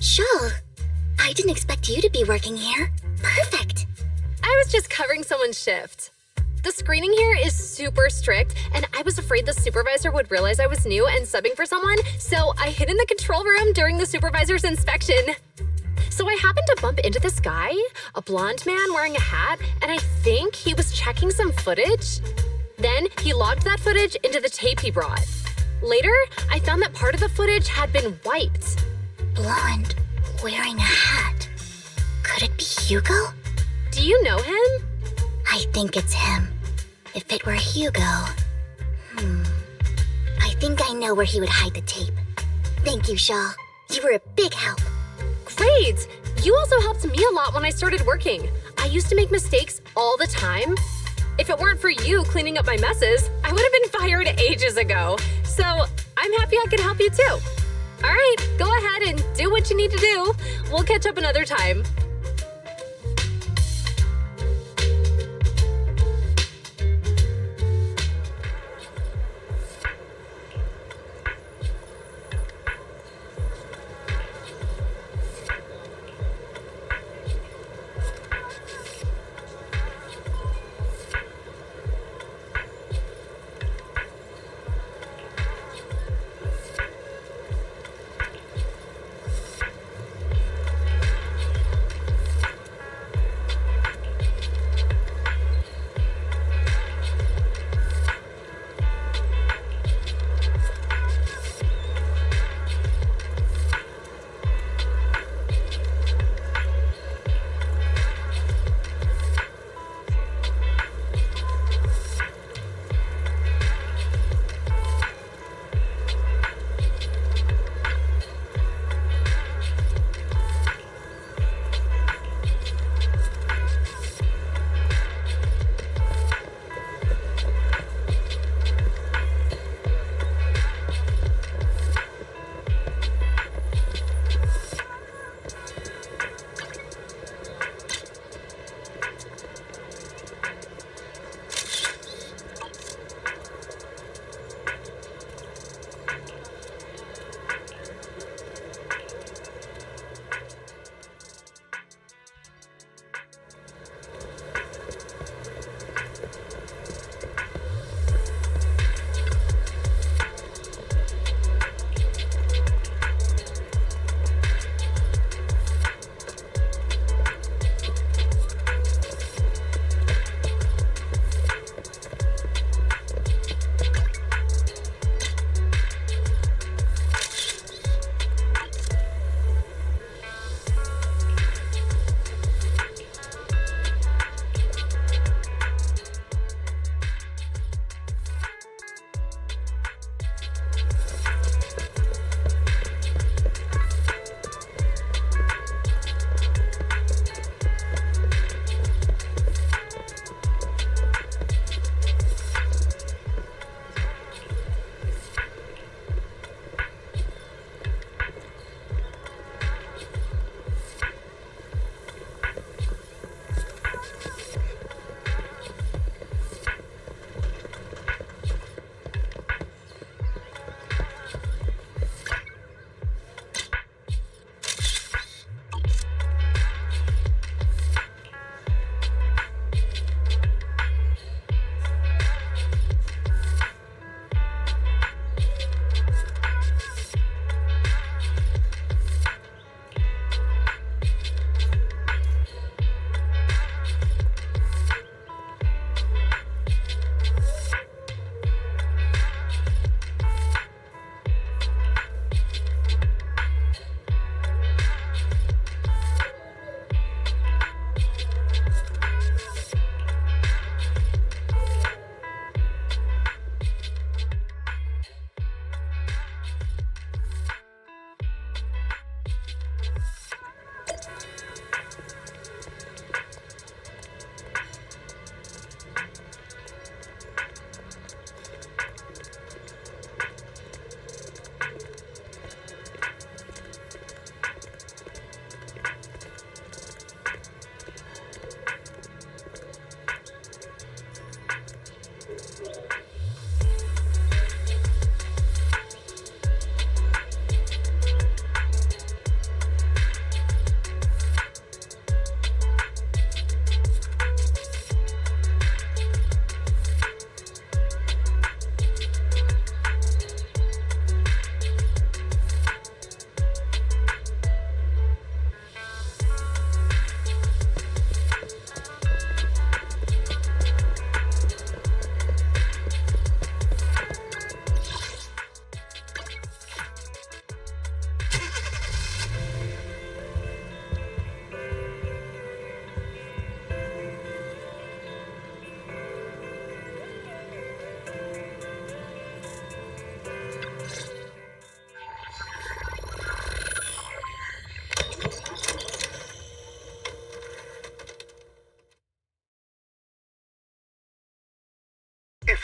Shaw, I didn't expect you to be working here. Perfect. I was just covering someone's shift. The screening here is super strict, and I was afraid the supervisor would realize I was new and subbing for someone, so I hid in the control room during the supervisor's inspection. So I happened to bump into this guy, a blonde man wearing a hat, and I think he was checking some footage. Then he logged that footage into the tape he brought. Later, I found that part of the footage had been wiped. Blonde, wearing a hat. Could it be Hugo? Do you know him? I think it's him. If it were Hugo... I think I know where he would hide the tape. Thank you, Shaw. You were a big help. Great! You also helped me a lot when I started working. I used to make mistakes all the time. If it weren't for you cleaning up my messes, I would have been fired ages ago. So I'm happy I could help you too. All right, go ahead and do what you need to do. We'll catch up another time.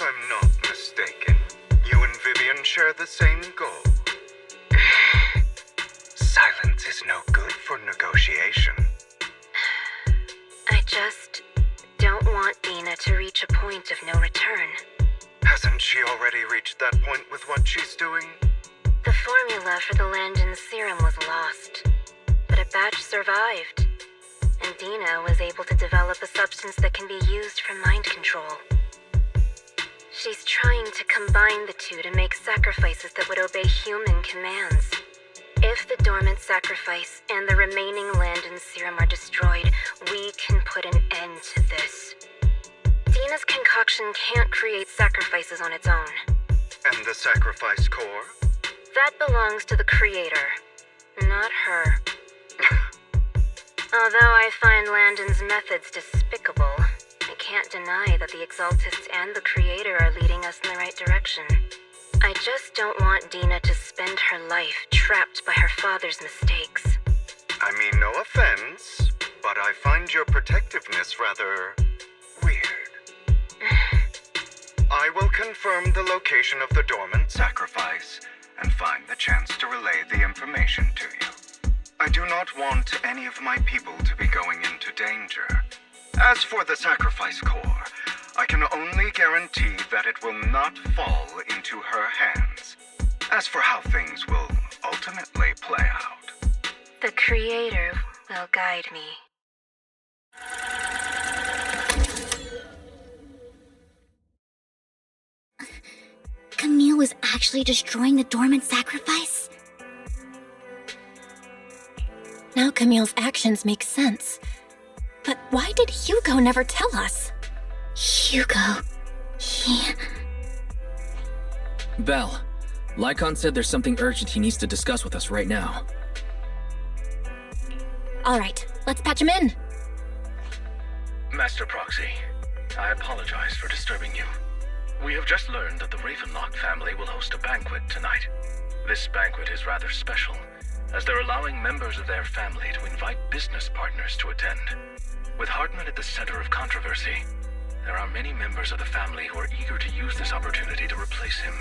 I'm not mistaken, you and Vivian share the same goal. Silence is no good for negotiation. I just don't want Dina to reach a point of no return. Hasn't she already reached that point with what she's doing? The formula for the Landon serum was lost, but a batch survived, and Dina was able to develop a substance that can be used for mind control. She's trying to combine the two to make sacrifices that would obey human commands. If the dormant sacrifice and the remaining Landon serum are destroyed, we can put an end to this. Dina's concoction can't create sacrifices on its own. And the sacrifice core? That belongs to the creator, not her. Although I find Landon's methods despicable, I can't deny that the Exaltists and the creator are leading us in the right direction. I just don't want Dina to spend her life trapped by her father's mistakes. I mean, no offense, but I find your protectiveness rather weird. I will confirm the location of the dormant sacrifice and find the chance to relay the information to you. I do not want any of my people to be going into danger. As for the sacrifice core, I can only guarantee that it will not fall into her hands. As for how things will ultimately play out, the creator will guide me. Camille was actually destroying the dormant sacrifice? Now Camille's actions make sense. But why did Hugo never tell us? Hugo... Val, Lycon said there's something urgent he needs to discuss with us right now. All right, let's patch him in. Master Proxy, I apologize for disturbing you. We have just learned that the Ravenlock family will host a banquet tonight. This banquet is rather special, as they're allowing members of their family to invite business partners to attend. With Hartman at the center of controversy, there are many members of the family who are eager to use this opportunity to replace him.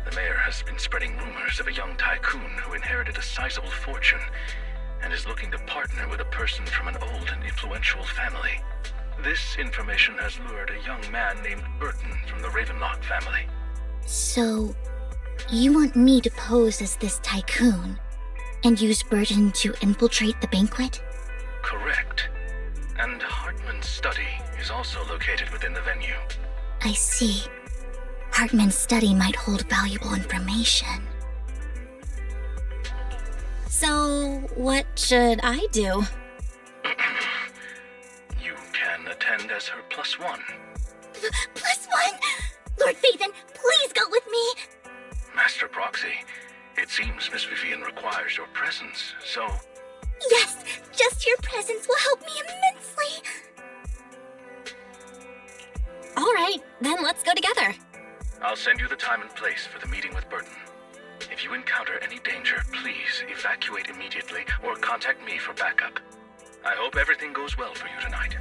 The mayor has been spreading rumors of a young tycoon who inherited a sizable fortune and is looking to partner with a person from an old and influential family. This information has lured a young man named Burton from the Ravenlock family. So, you want me to pose as this tycoon and use Burton to infiltrate the banquet? Correct. And Hartman's study is also located within the venue. I see. Hartman's study might hold valuable information. So, what should I do? You can attend as her +1. +1? Lord Phaethon, please go with me! Master Proxy, it seems Miss Vivian requires your presence, so... Yes, just your presence will help me immensely! All right, then let's go together. I'll send you the time and place for the meeting with Burton. If you encounter any danger, please evacuate immediately or contact me for backup. I hope everything goes well for you tonight.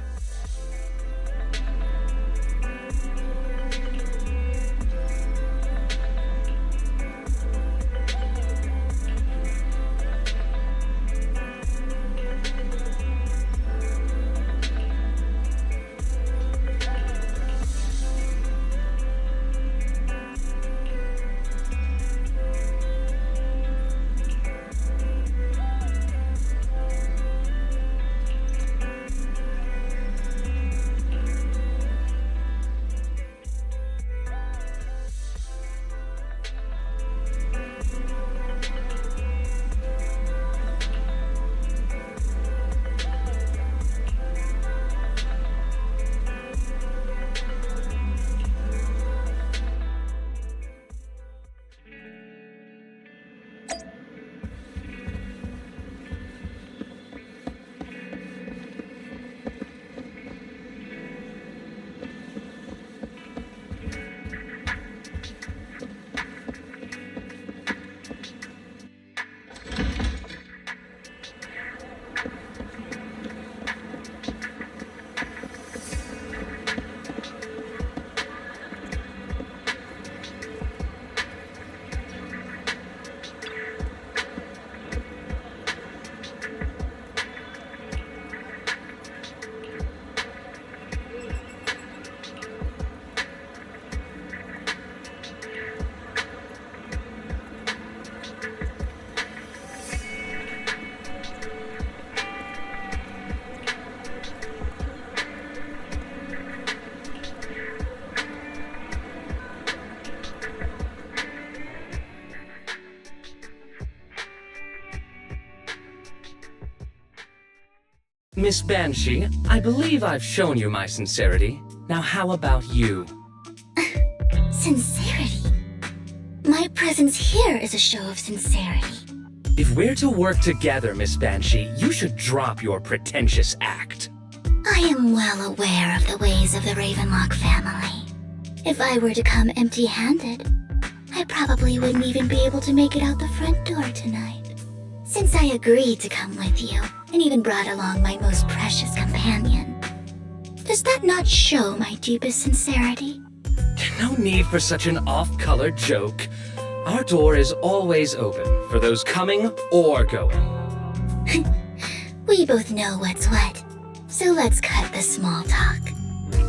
Miss Banshee, I believe I've shown you my sincerity. Now how about you? Sincerity? My presence here is a show of sincerity. If we're to work together, Miss Banshee, you should drop your pretentious act. I am well aware of the ways of the Ravenlock family. If I were to come empty-handed, I probably wouldn't even be able to make it out the front door tonight. Since I agreed to come with you, and even brought along my most precious companion, does that not show my deepest sincerity? No need for such an off-color joke. Our door is always open for those coming or going. We both know what's what, so let's cut the small talk.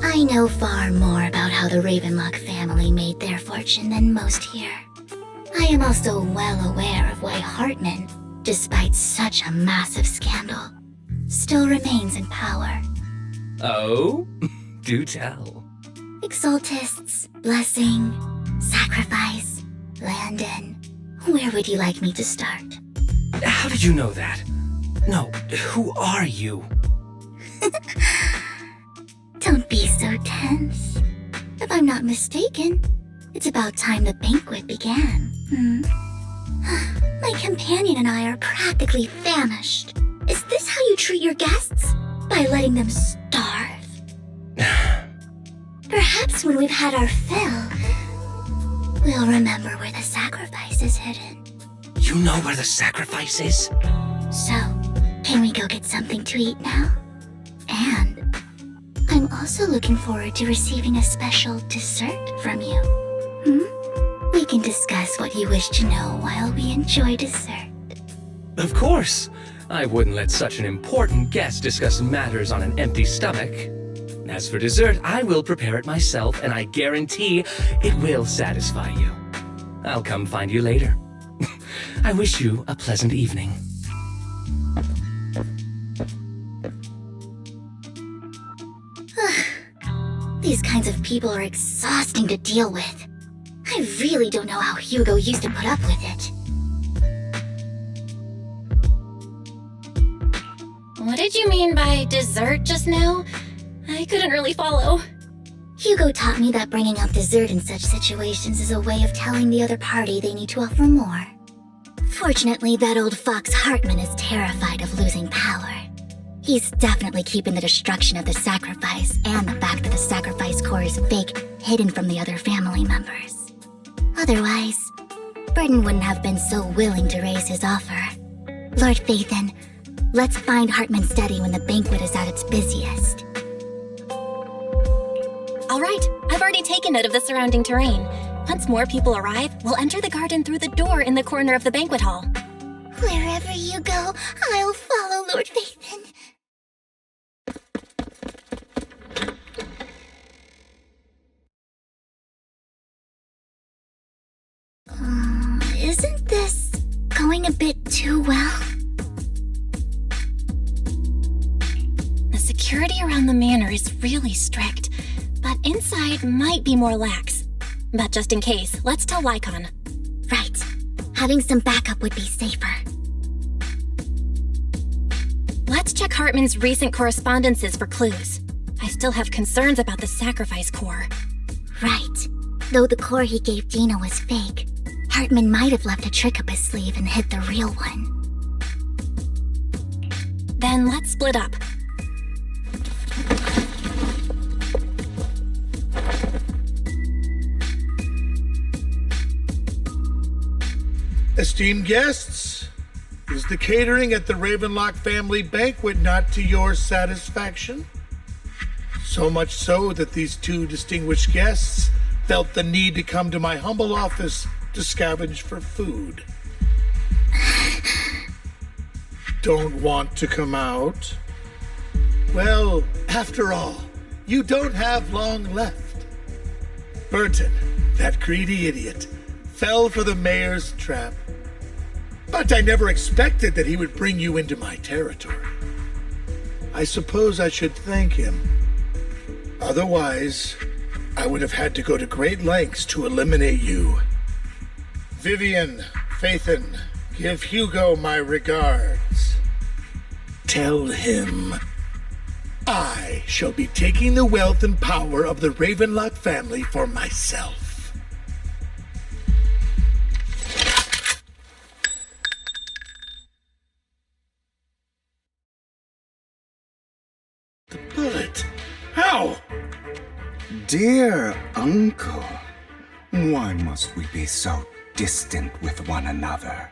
I know far more about how the Ravenlock family made their fortune than most here. I am also well aware of why Hartman, despite such a massive scandal, still remains in power. Oh? Do tell. Exaltists, blessing, sacrifice, Landon. Where would you like me to start? How did you know that? No, who are you? Don't be so tense. If I'm not mistaken, it's about time the banquet began. My companion and I are practically famished. Is this how you treat your guests? By letting them starve? Perhaps when we've had our fill, we'll remember where the sacrifice is hidden. You know where the sacrifice is? So, can we go get something to eat now? And I'm also looking forward to receiving a special dessert from you. We can discuss what you wish to know while we enjoy dessert. Of course. I wouldn't let such an important guest discuss matters on an empty stomach. As for dessert, I will prepare it myself, and I guarantee it will satisfy you. I'll come find you later. I wish you a pleasant evening. These kinds of people are exhausting to deal with. I really don't know how Hugo used to put up with it. What did you mean by dessert just now? I couldn't really follow. Hugo taught me that bringing up dessert in such situations is a way of telling the other party they need to offer more. Fortunately, that old fox Hartman is terrified of losing power. He's definitely keeping the destruction of the sacrifice and the fact that the sacrifice core is fake hidden from the other family members. Otherwise, Burton wouldn't have been so willing to raise his offer. Lord Phaethon, let's find Hartman's study when the banquet is at its busiest. All right, I've already taken note of the surrounding terrain. Once more people arrive, we'll enter the garden through the door in the corner of the banquet hall. Wherever you go, I'll follow, Lord Phaethon. Isn't this going a bit too well? The security around the manor is really strict, but inside might be more lax. But just in case, let's tell Lycon. Right. Having some backup would be safer. Let's check Hartman's recent correspondences for clues. I still have concerns about the sacrifice core. Right. Though the core he gave Dina was fake, Hartman might have left a trick up his sleeve and hid the real one. Then let's split up. Esteemed guests, is the catering at the Ravenlock family banquet not to your satisfaction? So much so that these two distinguished guests felt the need to come to my humble office to scavenge for food. Don't want to come out? Well, after all, you don't have long left. Burton, that greedy idiot, fell for the mayor's trap. But I never expected that he would bring you into my territory. I suppose I should thank him. Otherwise, I would have had to go to great lengths to eliminate you. Vivian, Phaethon, give Hugo my regards. Tell him I shall be taking the wealth and power of the Ravenlock family for myself. The bullet? How? Dear Uncle, why must we be so distant with one another?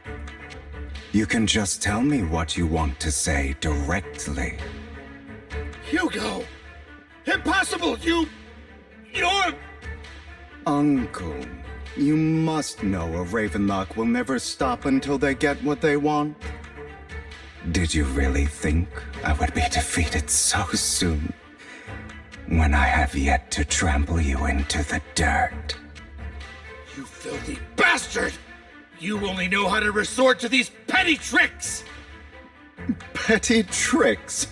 You can just tell me what you want to say directly. Hugo! Impossible! You're... Uncle, you must know a Ravenlock will never stop until they get what they want. Did you really think I would be defeated so soon? When I have yet to trample you into the dirt. You filthy bastard! You only know how to resort to these petty tricks! Petty tricks?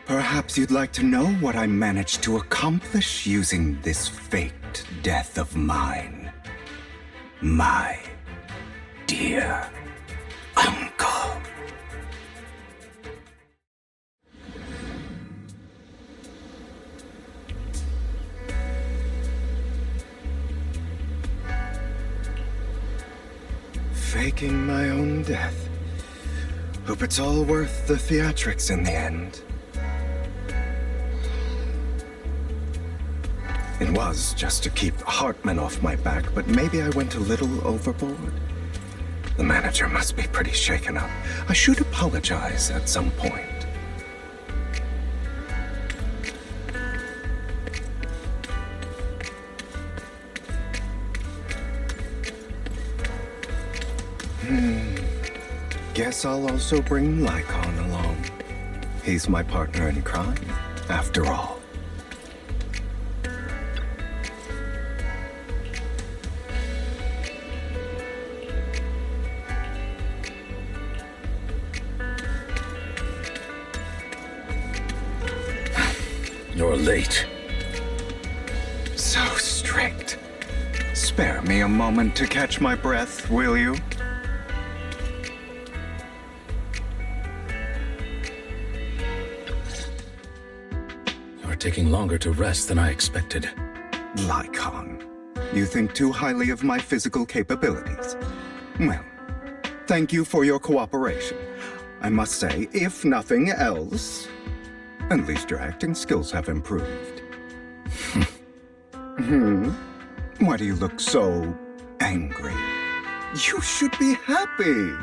Perhaps you'd like to know what I managed to accomplish using this faked death of mine. My dear Uncle. Faking my own death. Hope it's all worth the theatrics in the end. It was just to keep Hartman off my back, but maybe I went a little overboard. The manager must be pretty shaken up. I should apologize at some point. Guess I'll also bring Lycon along. He's my partner in crime, after all. You're late. So strict. Spare me a moment to catch my breath, will you? Taking longer to rest than I expected. Lycon, you think too highly of my physical capabilities. Well, thank you for your cooperation. I must say, if nothing else, at least your acting skills have improved. Why do you look so angry? You should be happy.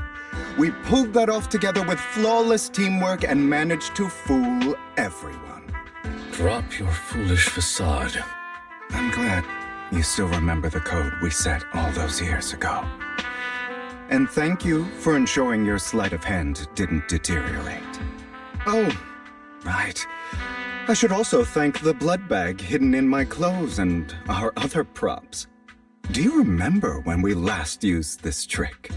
We pulled that off together with flawless teamwork and managed to fool everyone. Drop your foolish facade. I'm glad you still remember the code we set all those years ago. And thank you for ensuring your sleight of hand didn't deteriorate. Oh, right. I should also thank the blood bag hidden in my clothes and our other props. Do you remember when we last used this trick?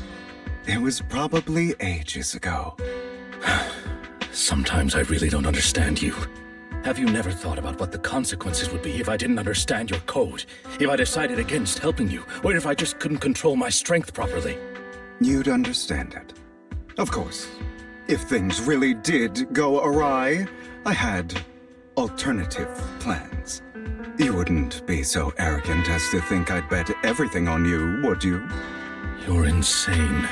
It was probably ages ago. Sometimes I really don't understand you. Have you never thought about what the consequences would be if I didn't understand your code? If I decided against helping you? Or if I just couldn't control my strength properly? You'd understand it. Of course. If things really did go awry, I had alternative plans. You wouldn't be so arrogant as to think I'd bet everything on you, would you? You're insane.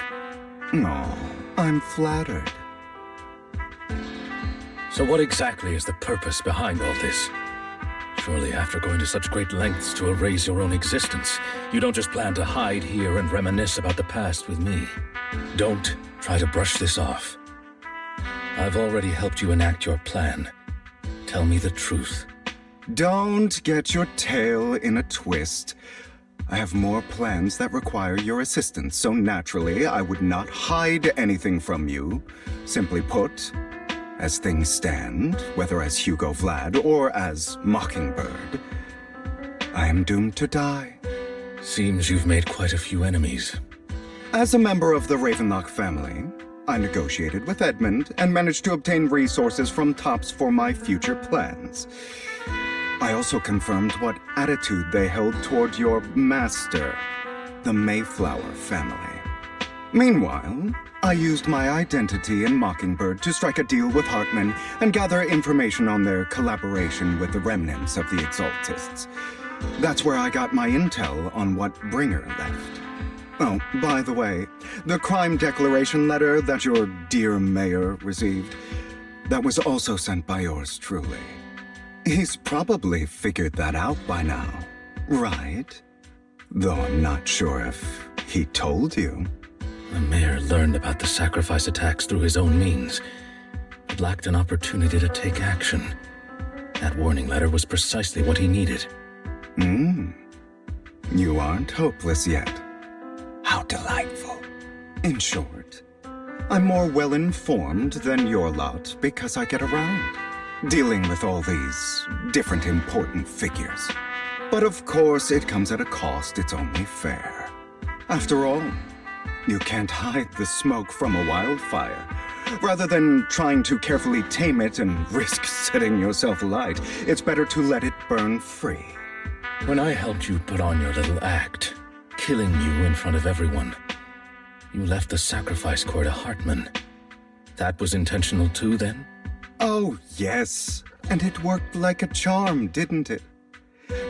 No, I'm flattered. So what exactly is the purpose behind all this? Surely after going to such great lengths to erase your own existence, you don't just plan to hide here and reminisce about the past with me. Don't try to brush this off. I've already helped you enact your plan. Tell me the truth. Don't get your tail in a twist. I have more plans that require your assistance, so naturally I would not hide anything from you. Simply put, as things stand, whether as Hugo Vlad or as Mockingbird, I am doomed to die. Seems you've made quite a few enemies. As a member of the Ravenlock family, I negotiated with Edmund and managed to obtain resources from Tops for my future plans. I also confirmed what attitude they held toward your master, the Mayflower family. Meanwhile, I used my identity in Mockingbird to strike a deal with Hartman and gather information on their collaboration with the remnants of the Exaltists. That's where I got my intel on what Bringer left. Oh, by the way, the crime declaration letter that your dear mayor received, that was also sent by yours truly. He's probably figured that out by now, right? Though I'm not sure if he told you. The mayor learned about the sacrifice attacks through his own means, but lacked an opportunity to take action. That warning letter was precisely what he needed. You aren't hopeless yet. How delightful. In short, I'm more well-informed than your lot because I get around, dealing with all these different important figures. But of course, it comes at a cost. It's only fair. After all, you can't hide the smoke from a wildfire. Rather than trying to carefully tame it and risk setting yourself alight, it's better to let it burn free. When I helped you put on your little act, killing you in front of everyone, you left the sacrifice core to Hartman. That was intentional too, then? Oh, yes. And it worked like a charm, didn't it?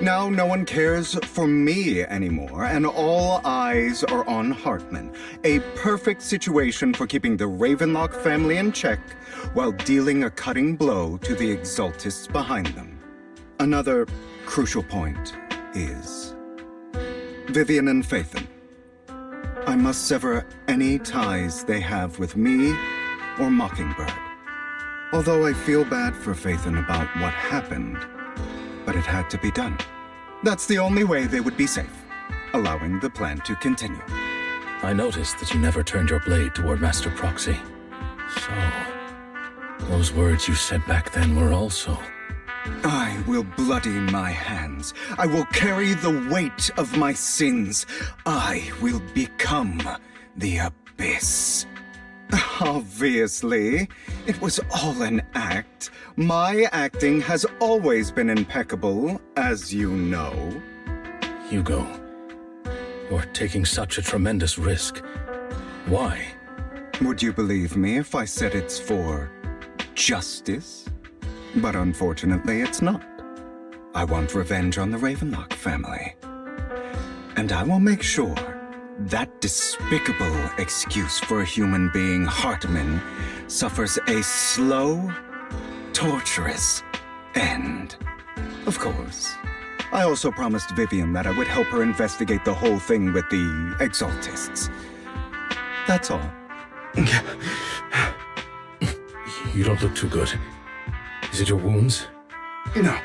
Now no one cares for me anymore, and all eyes are on Hartman. A perfect situation for keeping the Ravenlock family in check while dealing a cutting blow to the Exaltists behind them. Another crucial point is Vivian and Phaethon. I must sever any ties they have with me or Mockingbird. Although I feel bad for Phaethon about what happened, but it had to be done. That's the only way they would be safe, allowing the plan to continue. I noticed that you never turned your blade toward Master Proxy. So, those words you said back then were also... I will bloody my hands. I will carry the weight of my sins. I will become the Abyss. Obviously, it was all an act. My acting has always been impeccable, as you know. Hugo, you're taking such a tremendous risk. Why? Would you believe me if I said it's for justice? But unfortunately, it's not. I want revenge on the Ravenlock family. And I will make sure that despicable excuse for a human being, Hartman, suffers a slow, torturous end. Of course. I also promised Vivian that I would help her investigate the whole thing with the Exaltists. That's all. You don't look too good. Is it your wounds? No.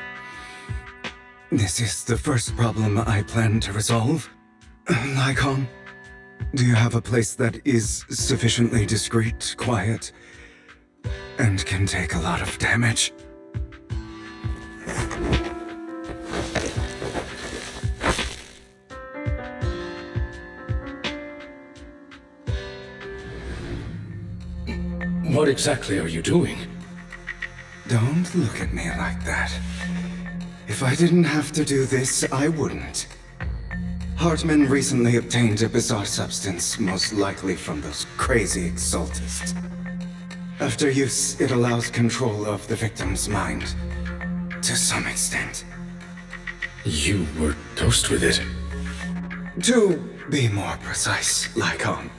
This is the first problem I plan to resolve. Lycon, do you have a place that is sufficiently discreet, quiet, and can take a lot of damage? What exactly are you doing? Don't look at me like that. If I didn't have to do this, I wouldn't. Hartman recently obtained a bizarre substance, most likely from those crazy Exaltists. After use, it allows control of the victim's mind. To some extent. You were dosed with it. To be more precise, Lycon,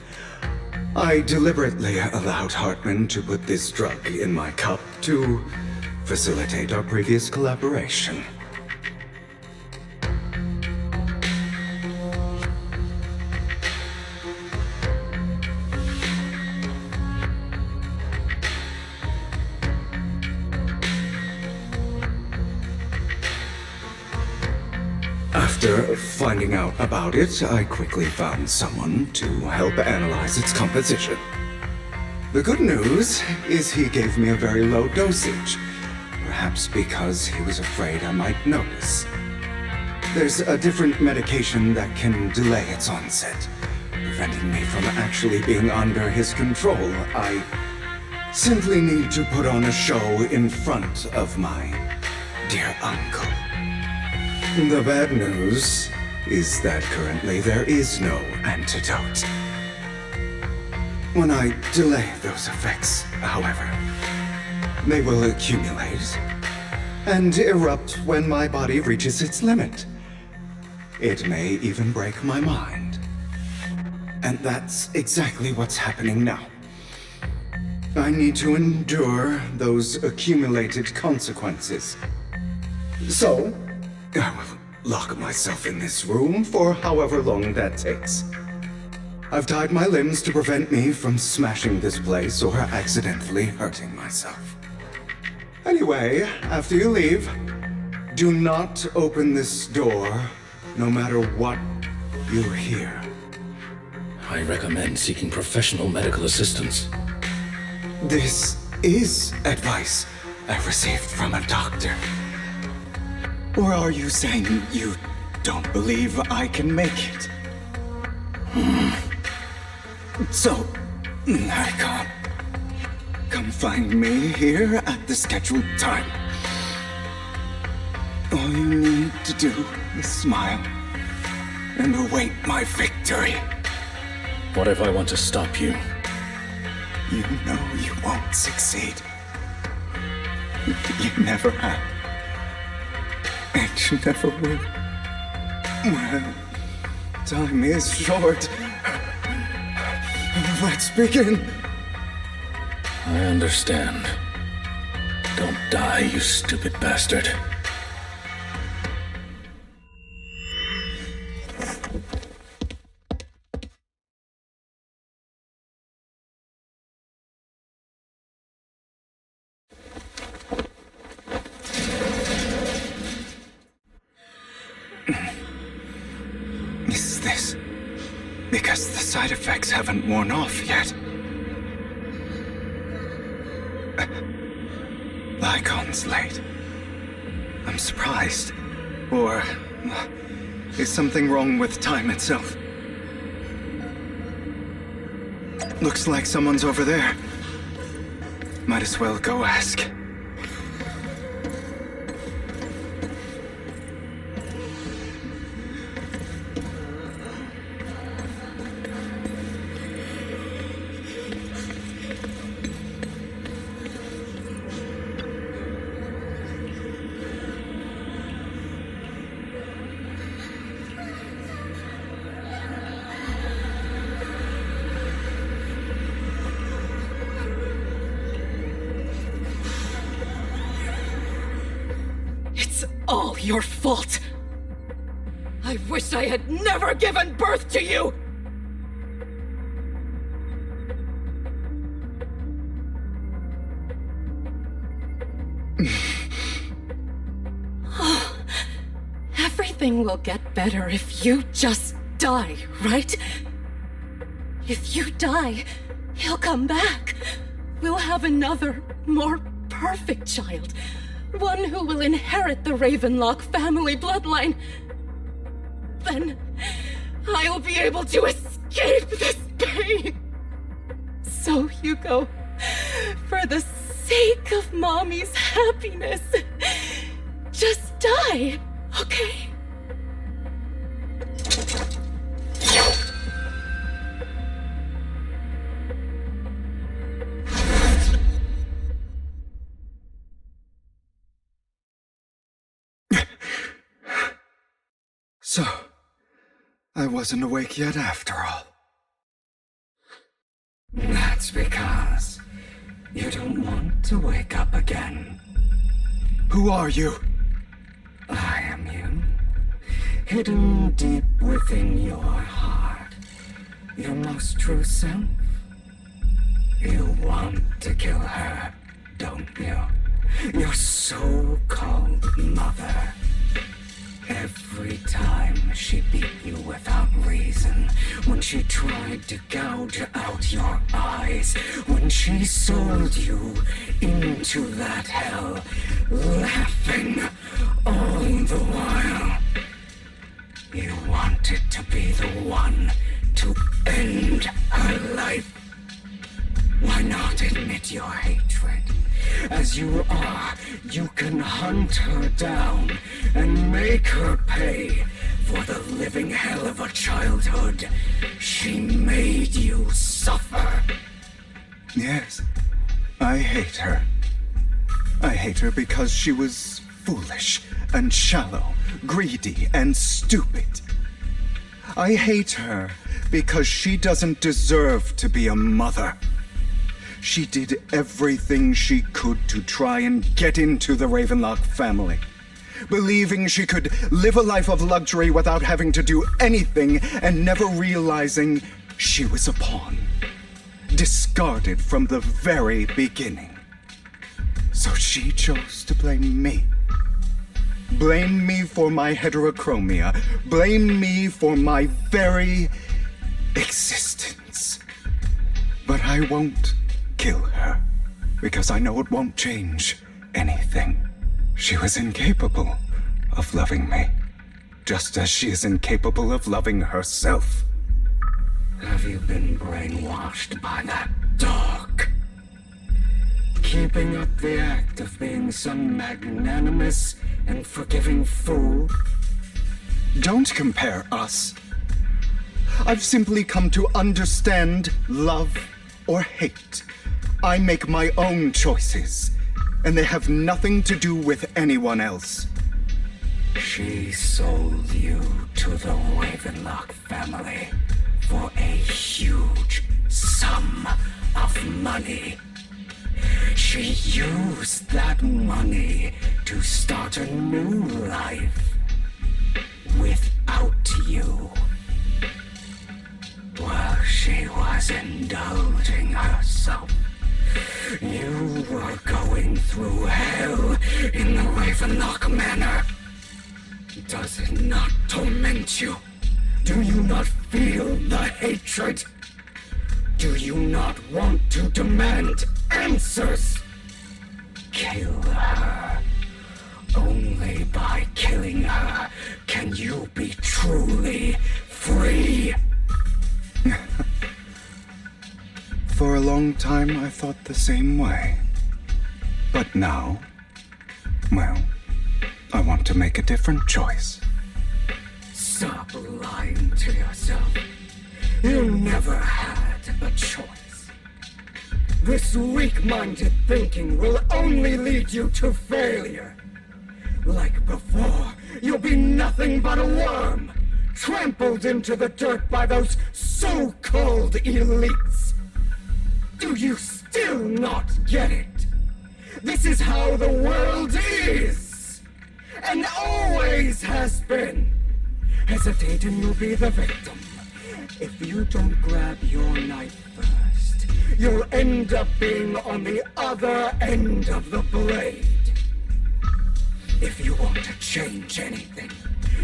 I deliberately allowed Hartman to put this drug in my cup to facilitate our previous collaboration. After finding out about it, I quickly found someone to help analyze its composition. The good news is he gave me a very low dosage, perhaps because he was afraid I might notice. There's a different medication that can delay its onset, preventing me from actually being under his control. I simply need to put on a show in front of my dear uncle. The bad news is that currently there is no antidote. When I delay those effects, however, they will accumulate and erupt when my body reaches its limit. It may even break my mind. And that's exactly what's happening now. I need to endure those accumulated consequences. So, I will lock myself in this room for however long that takes. I've tied my limbs to prevent me from smashing this place or accidentally hurting myself. Anyway, after you leave, do not open this door, no matter what you hear. I recommend seeking professional medical assistance. This is advice I received from a doctor. Or are you saying you don't believe I can make it? So, I can't. Come find me here at the scheduled time. All you need to do is smile and await my victory. What if I want to stop you? You know you won't succeed. You never have. And you never will. Well, time is short. Let's begin. I understand. Don't die, you stupid bastard. Is this because the side effects haven't worn off yet? Lycon's late. I'm surprised. Or is something wrong with time itself? Looks like someone's over there. Might as well go ask. All your fault. I wish I had never given birth to you! Oh, everything will get better if you just die, right? If you die, he'll come back. We'll have another, more perfect child. One who will inherit the Ravenlock family bloodline. Then I'll be able to escape this pain. So, Hugo, for the sake of Mommy's happiness, just die, okay? So, I wasn't awake yet after all. That's because you don't want to wake up again. Who are you? I am you. Hidden deep within your heart. Your most true self. You want to kill her, don't you? Your so-called mother. Every time she beat you without reason, when she tried to gouge out your eyes, when she sold you into that hell, laughing all the while. You wanted to be the one to end her life. Why not admit your hatred? As you are, you can hunt her down and make her pay for the living hell of a childhood she made you suffer. Yes, I hate her. I hate her because she was foolish and shallow, greedy and stupid. I hate her because she doesn't deserve to be a mother. She did everything she could to try and get into the Ravenlock family, believing she could live a life of luxury without having to do anything and never realizing she was a pawn, discarded from the very beginning. So she chose to blame me. Blame me for my heterochromia. Blame me for my very existence. But I won't kill her, because I know it won't change anything. She was incapable of loving me, just as she is incapable of loving herself. Have you been brainwashed by that dog? Keeping up the act of being some magnanimous and forgiving fool? Don't compare us. I've simply come to understand love or hate. I make my own choices, and they have nothing to do with anyone else. She sold you to the Ravenlock family for a huge sum of money. She used that money to start a new life without you. While she was indulging herself, you were going through hell in the Ravenlock Manor. Does it not torment you? Do you not feel the hatred? Do you not want to demand answers? Kill her. Only by killing her can you be truly free. For a long time, I thought the same way. But now, well, I want to make a different choice. Stop lying to yourself. You never had a choice. This weak-minded thinking will only lead you to failure. Like before, you'll be nothing but a worm, trampled into the dirt by those so-called elites. Do you still not get it? This is how the world is, and always has been. Hesitate and you'll be the victim. If you don't grab your knife first, you'll end up being on the other end of the blade. If you want to change anything,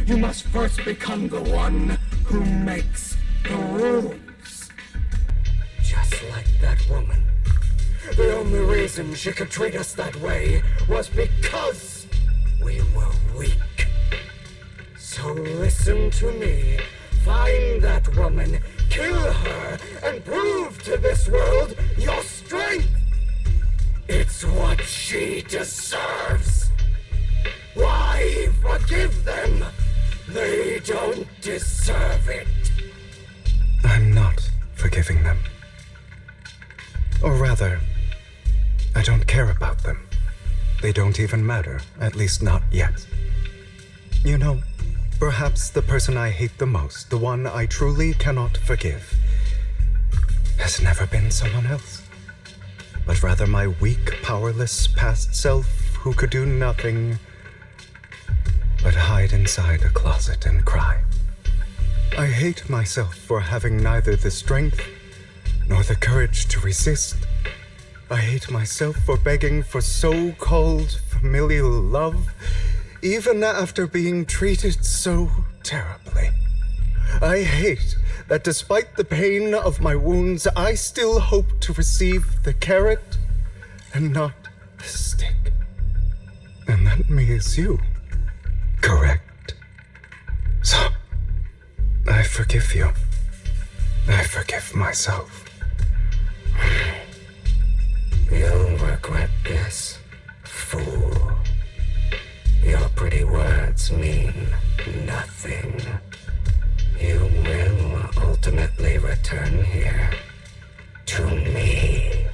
you must first become the one who makes the rules. Just like that woman. The only reason she could treat us that way was because we were weak. So listen to me. Find that woman, kill her, and prove to this world your strength. It's what she deserves. Why forgive them? They don't deserve it. I'm not forgiving them. Or rather, I don't care about them. They don't even matter, at least not yet. You know, perhaps the person I hate the most, the one I truly cannot forgive, has never been someone else, but rather my weak, powerless past self who could do nothing but hide inside a closet and cry. I hate myself for having neither the strength nor the courage to resist. I hate myself for begging for so-called familial love, even after being treated so terribly. I hate that despite the pain of my wounds, I still hope to receive the carrot and not the stick. And that means you, correct? So, I forgive you. I forgive myself. You'll regret this, fool. Your pretty words mean nothing. You will ultimately return here to me.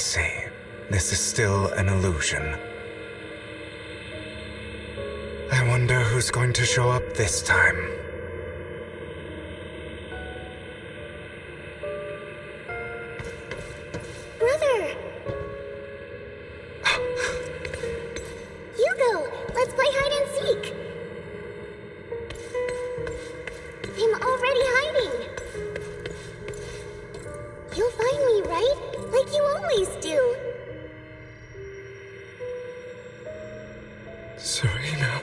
see. This is still an illusion. I wonder who's going to show up this time. Brother! Hugo, let's play hide and seek! I'm already hiding! You'll find me, right? Like you always do! Serena.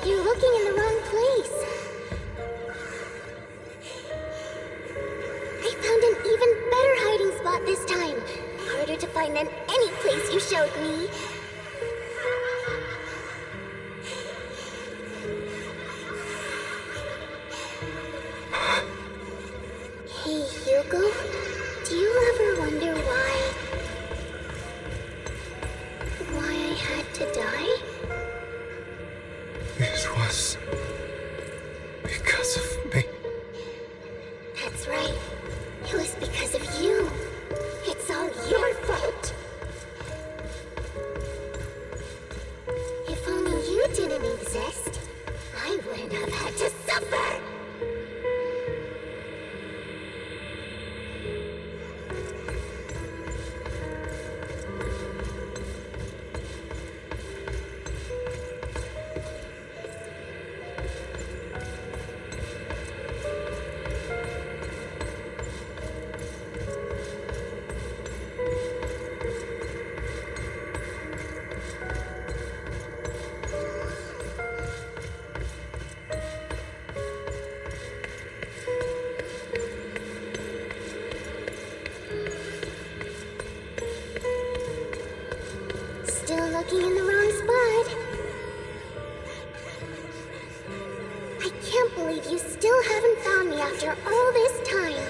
You're looking in the wrong place. I found an even better hiding spot this time. Harder to find than any place you showed me. Hey, Hugo. Do you ever wonder why I had to die? It was because of me. That's right. It was because of you. It's all your fault. If only you didn't exist, I wouldn't have had to suffer. Still looking in the wrong spot. I can't believe you still haven't found me after all this time.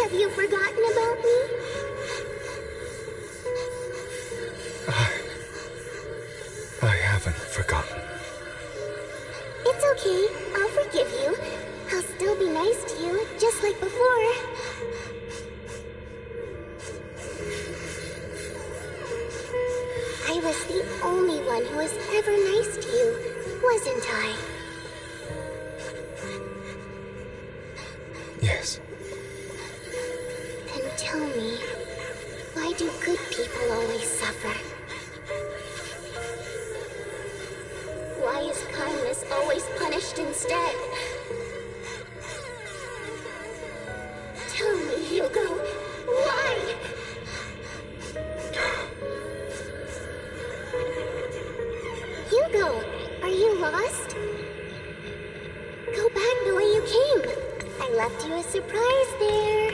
Have you forgotten about me? I haven't forgotten. It's okay. I'll forgive you. I'll still be nice to you, just like before. I was the only one who was ever nice to you, wasn't I? Yes. Then tell me, why do good people always suffer? Why is kindness always punished instead? Tell me, Hugo, why? Hugo, are you lost? Go back the way you came. I left you a surprise there.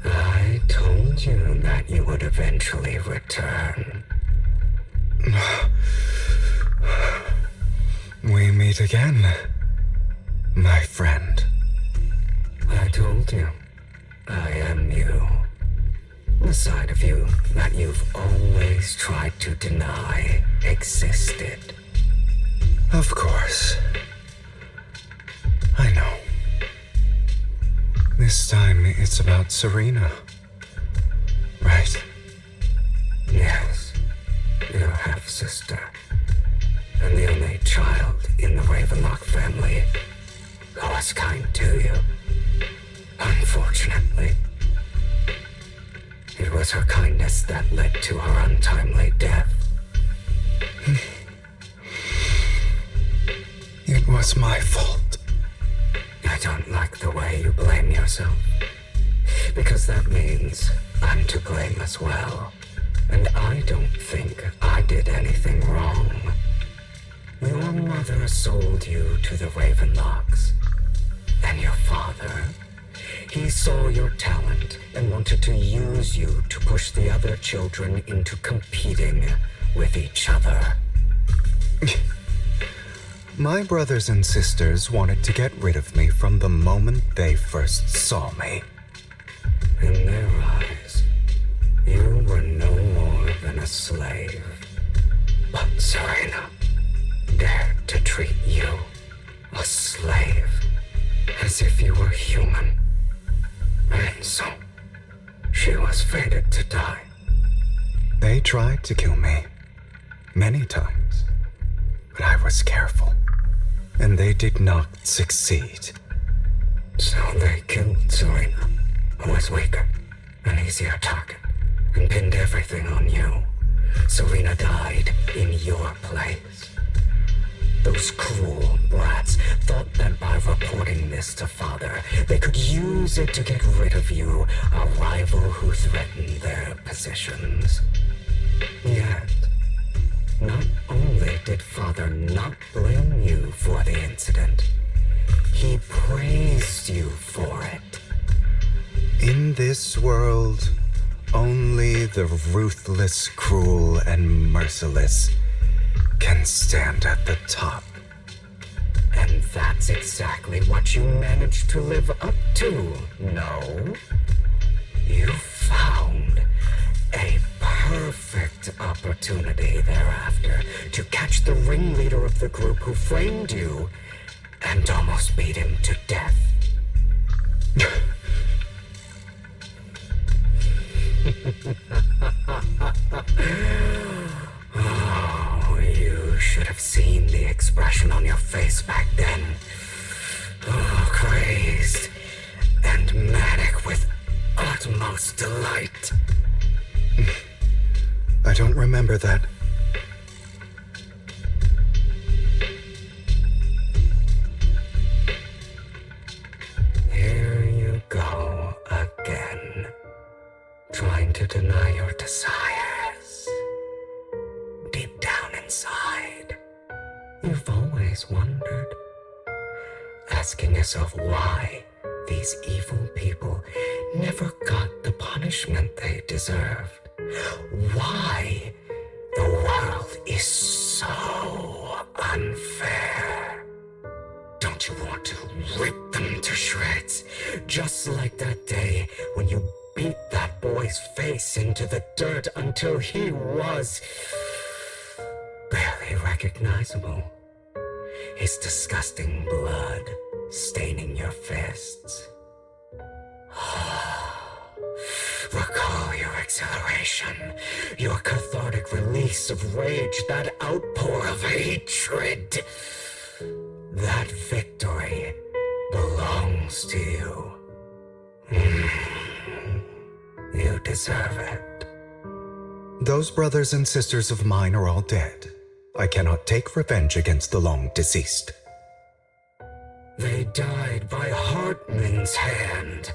I told you that you would eventually return. We meet again, my friend. I told you, I am you. The side of you that you've always tried to deny existed. Of course. I know. This time it's about Serena. Right? Yes, your half-sister, and the only child in the Ravenlock family who was kind to you. Unfortunately, it was her kindness that led to her untimely death. It was my fault. I don't like the way you blame yourself, because that means I'm to blame as well. And I don't think I did anything wrong. Your mother sold you to the Ravenlocks. And your father, he saw your talent and wanted to use you to push the other children into competing with each other. My brothers and sisters wanted to get rid of me from the moment they first saw me. In their eyes, you were no more than a slave. But Serena dared to treat you, a slave, as if you were human. And so, she was fated to die. They tried to kill me. Many times. But I was careful. And they did not succeed. So they killed Serena, who was weaker, an easier target, and pinned everything on you. Serena died in your place. Those cruel brats thought that by reporting this to Father, they could use it to get rid of you, a rival who threatened their positions. Yet, not only did Father not blame you for the incident, he praised you for it. In this world, only the ruthless, cruel, and merciless can stand at the top. And that's exactly what you managed to live up to, no? You found a perfect opportunity thereafter to catch the ringleader of the group who framed you and almost beat him to death. Oh, you should have seen the expression on your face back then. Oh, crazed and manic with utmost delight. I don't remember that. Here you go again, trying to deny your desires. Deep down inside, you've always wondered, asking yourself why these evil people never got the punishment they deserved. Why the world is so unfair. Don't you want to rip them to shreds? Just like that day when you beat that boy's face into the dirt until he was barely recognizable. His disgusting blood staining your fists. Recall your exhilaration, your cathartic release of rage, that outpour of hatred. That victory belongs to you. You deserve it. Those brothers and sisters of mine are all dead. I cannot take revenge against the long deceased. They died by Hartman's hand,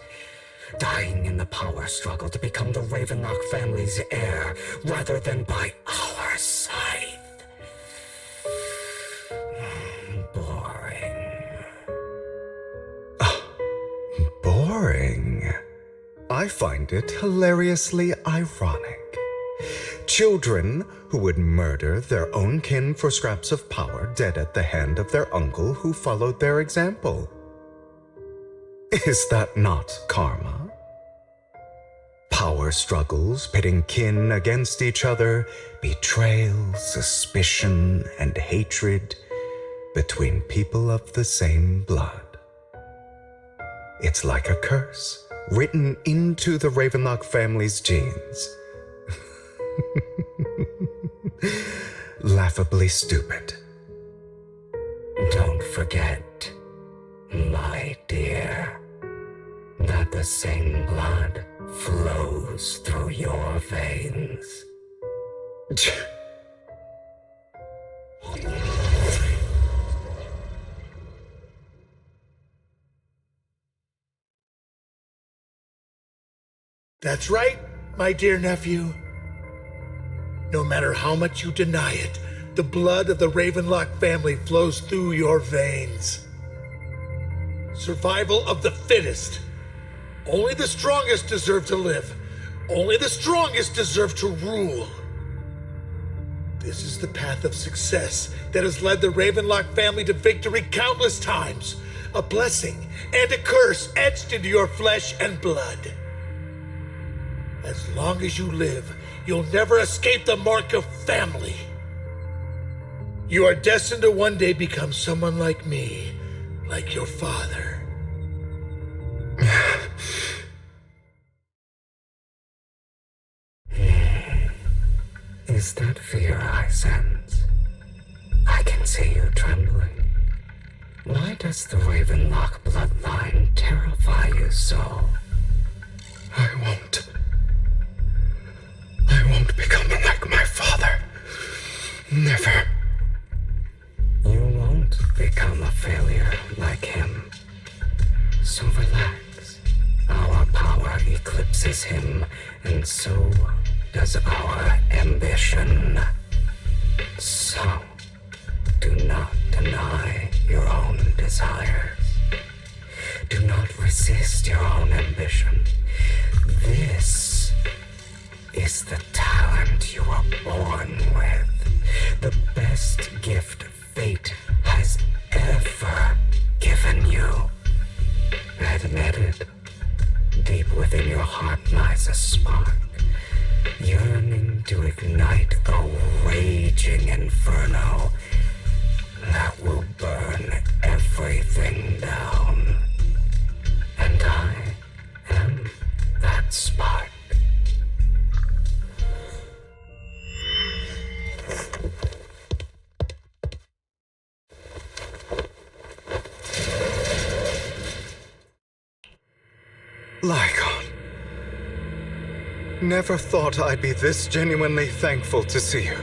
dying in the power struggle to become the Ravenlock family's heir, rather than by our scythe. Boring. Boring. I find it hilariously ironic. Children who would murder their own kin for scraps of power, dead at the hand of their uncle who followed their example. Is that not karma? Power struggles pitting kin against each other, betrayal, suspicion, and hatred between people of the same blood. It's like a curse written into the Ravenlock family's genes. Laughably stupid. Don't forget, my dear, that the same blood flows through your veins. That's right, my dear nephew. No matter how much you deny it, the blood of the Ravenlock family flows through your veins. Survival of the fittest. Only the strongest deserve to live. Only the strongest deserve to rule. This is the path of success that has led the Ravenlock family to victory countless times. A blessing and a curse etched into your flesh and blood. As long as you live, you'll never escape the mark of family. You are destined to one day become someone like me, like your father. Is that fear I sense? I can see you trembling. Why does the Ravenlock bloodline terrify you so? I won't become like my father. Never. You won't become a failure like him. So relax. Our power eclipses him, and so does our ambition. So, do not deny your own desires. Do not resist your own ambition. This is the talent you were born with. The best gift fate has ever given you. Admit it. Deep within your heart lies a spark, yearning to ignite a raging inferno that will burn everything down. And I am that spark. Lycon. Never thought I'd be this genuinely thankful to see you.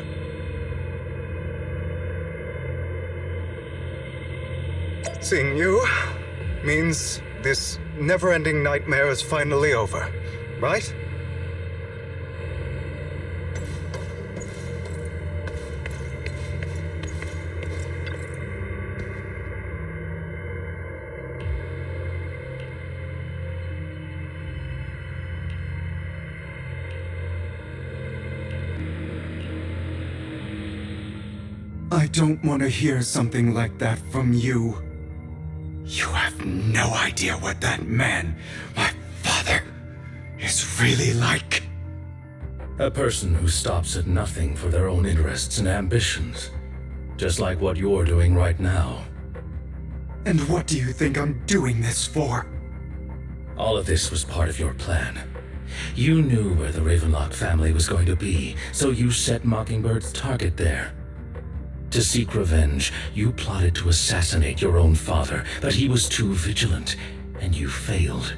Seeing you means this never-ending nightmare is finally over, right? I don't want to hear something like that from you. You have no idea what that man, my father, is really like. A person who stops at nothing for their own interests and ambitions. Just like what you're doing right now. And what do you think I'm doing this for? All of this was part of your plan. You knew where the Ravenlock family was going to be, so you set Mockingbird's target there. To seek revenge, you plotted to assassinate your own father, but he was too vigilant, and you failed.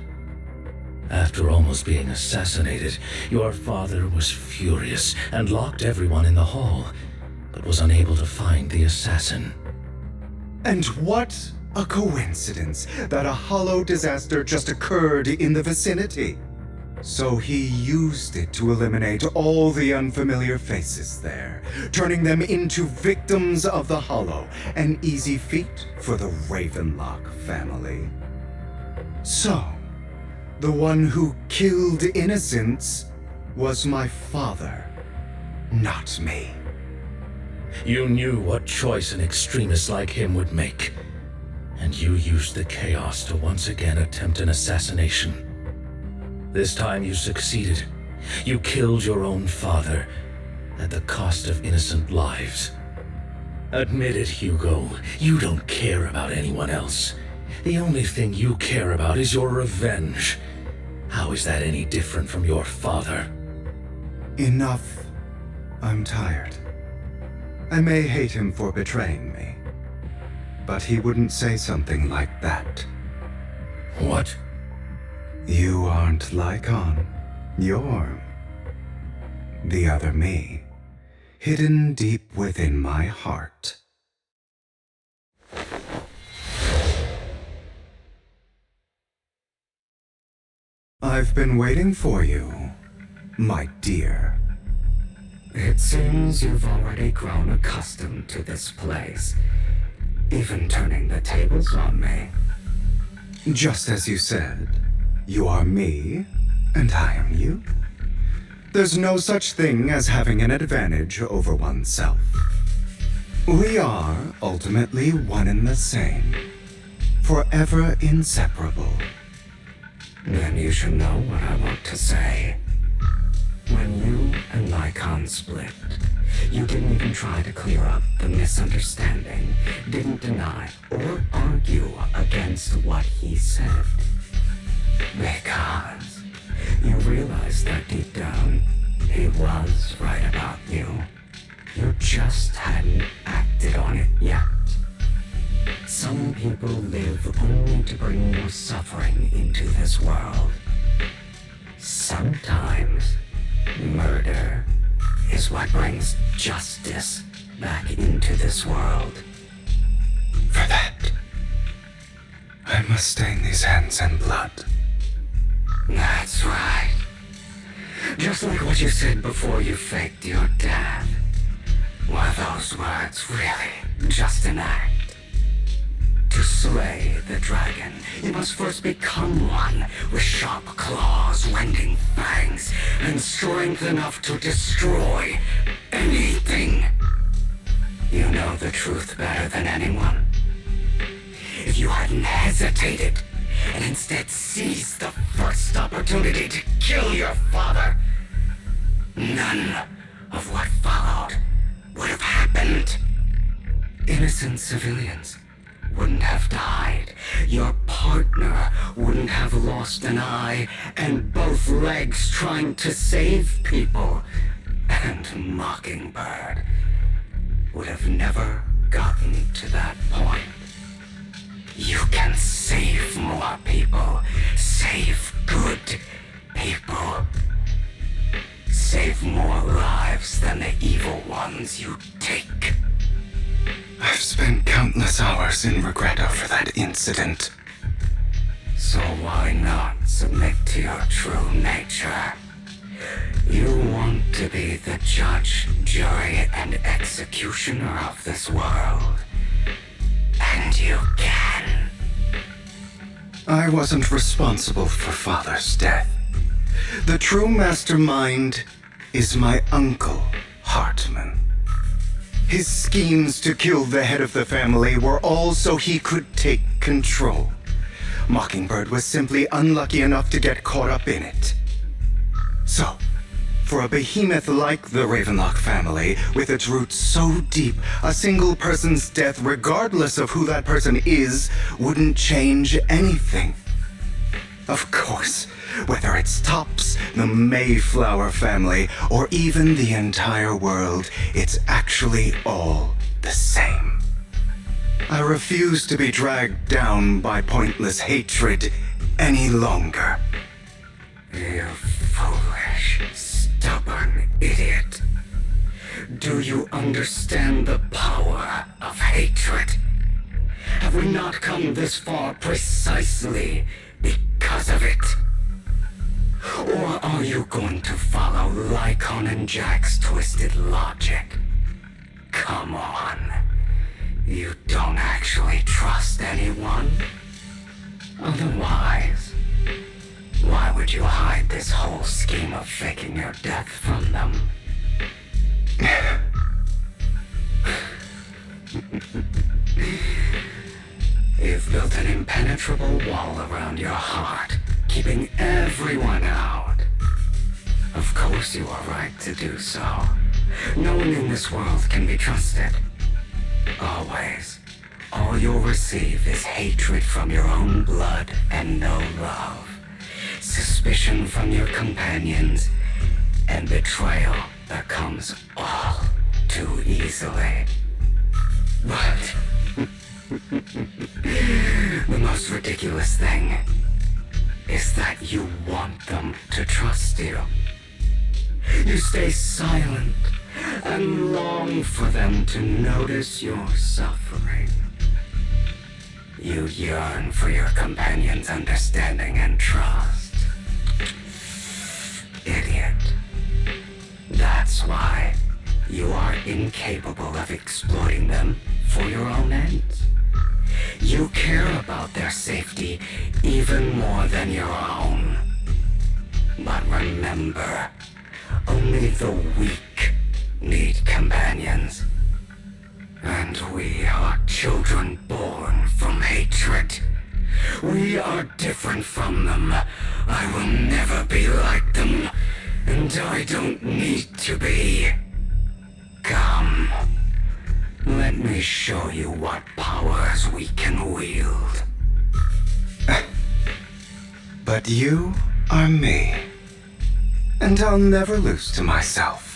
After almost being assassinated, your father was furious and locked everyone in the hall, but was unable to find the assassin. And what a coincidence that a hollow disaster just occurred in the vicinity. So he used it to eliminate all the unfamiliar faces there, turning them into victims of the Hollow, an easy feat for the Ravenlock family. So, the one who killed innocents was my father. not me. You knew what choice an extremist like him would make, and you used the chaos to once again attempt an assassination. This time you succeeded. You killed your own father at the cost of innocent lives. Admit it, Hugo. You don't care about anyone else. The only thing you care about is your revenge. How is that any different from your father? Enough. I'm tired. I may hate him for betraying me, but he wouldn't say something like that. What? You aren't Lycon. You're the other me, hidden deep within my heart. I've been waiting for you, my dear. It seems you've already grown accustomed to this place, even turning the tables on me. Just as you said, you are me, and I am you. There's no such thing as having an advantage over oneself. We are ultimately one and the same, forever inseparable. Then you should know what I want to say. When you and Lycon split, you didn't even try to clear up the misunderstanding, didn't deny or argue against what he said. Because you realized that deep down, he was right about you. You just hadn't acted on it yet. Some people live only to bring more suffering into this world. Sometimes, murder is what brings justice back into this world. For that, I must stain these hands in blood. That's right. Just like what you said before you faked your death. Were those words really just an act? To slay the dragon, you must first become one with sharp claws, rending fangs, and strength enough to destroy anything. You know the truth better than anyone. If you hadn't hesitated, and instead seized the first opportunity to kill your father, none of what followed would have happened. Innocent civilians wouldn't have died. Your partner wouldn't have lost an eye and both legs trying to save people. And Mockingbird would have never gotten to that point. You can save more people. Save good people. Save more lives than the evil ones you take. I've spent countless hours in regret over that incident. So why not submit to your true nature? You want to be the judge, jury, and executioner of this world. And you can. I wasn't responsible for Father's death. The true mastermind is my uncle, Hartman. His schemes to kill the head of the family were all so he could take control. Mockingbird was simply unlucky enough to get caught up in it. So, for a behemoth like the Ravenlock family, with its roots so deep, a single person's death, regardless of who that person is, wouldn't change anything. Of course, whether it's Tops, the Mayflower family, or even the entire world, it's actually all the same. I refuse to be dragged down by pointless hatred any longer. You foolish, stubborn idiot. Do you understand the power of hatred? Have we not come this far precisely because of it? Or are you going to follow Lycon and Jack's twisted logic? Come on. You don't actually trust anyone? Otherwise, why would you hide this whole scheme of faking your death from them? You've built an impenetrable wall around your heart, keeping everyone out. Of course you are right to do so. No one in this world can be trusted. Always. All you'll receive is hatred from your own blood and no love. Suspicion from your companions, and betrayal that comes all too easily. But the most ridiculous thing is that you want them to trust you. You stay silent and long for them to notice your suffering. You yearn for your companion's understanding and trust. Idiot. That's why you are incapable of exploiting them for your own ends. You care about their safety even more than your own. But remember, only the weak need companions. And we are children born from hatred. We are different from them. I will never be like them, and I don't need to be. Come. Let me show you what powers we can wield. But you are me, and I'll never lose to myself.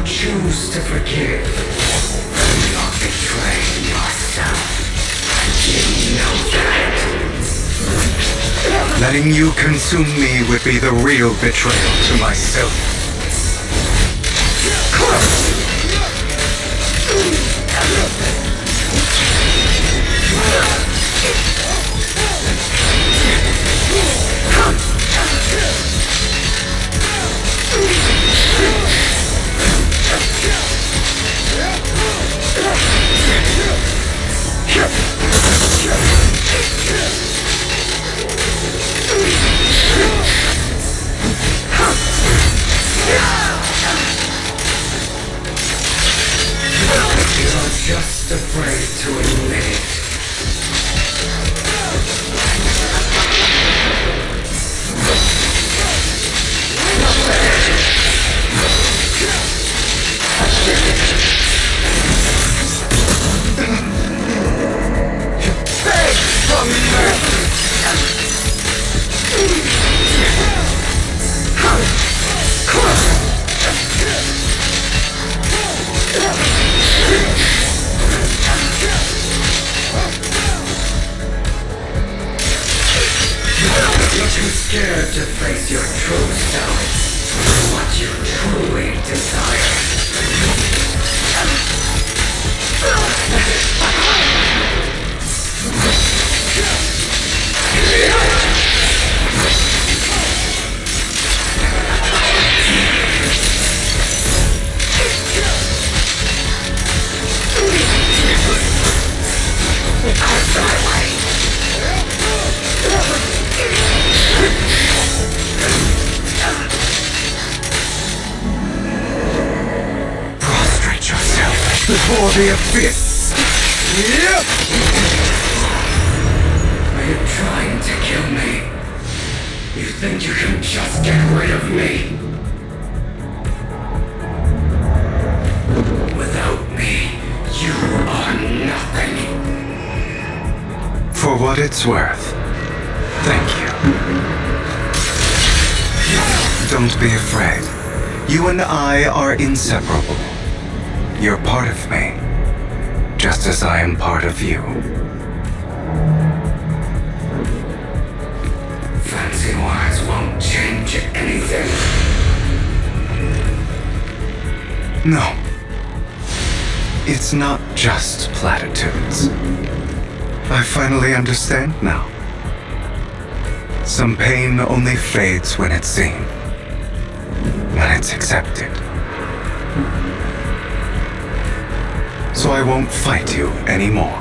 Choose to forgive. You're betraying yourself. You know that. Letting you consume me would be the real betrayal to myself. Just afraid to admit it. Beg for mercy. You're too scared to face your true self, what you truly desire. Prostrate yourself before the abyss. Yep. Are you trying to kill me? You think you can just get rid of me? it's worth. Thank you. Don't be afraid. You and I are inseparable. You're part of me, just as I am part of you. Fancy words won't change anything. No. It's not just platitudes. I finally understand now. Some pain only fades when it's seen, when it's accepted. So I won't fight you anymore.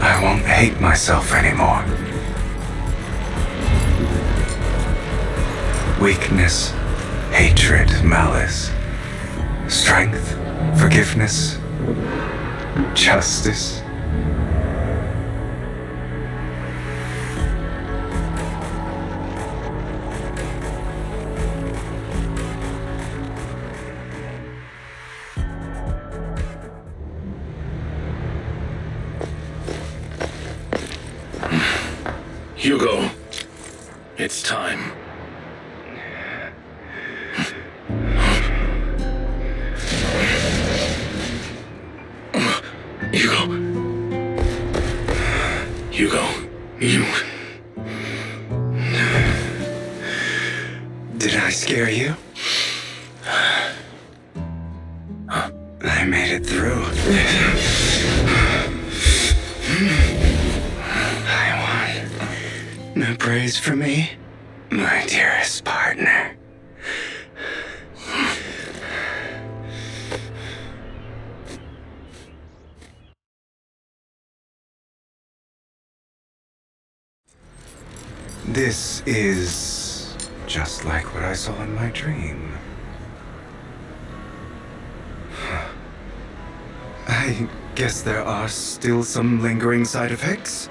I won't hate myself anymore. Weakness, hatred, malice, strength, forgiveness, justice. Hugo, it's time. Hugo, you... Did I scare you? I made it through. I won. No praise for me, my dearest partner. This is just like what I saw in my dream. I guess there are still some lingering side effects.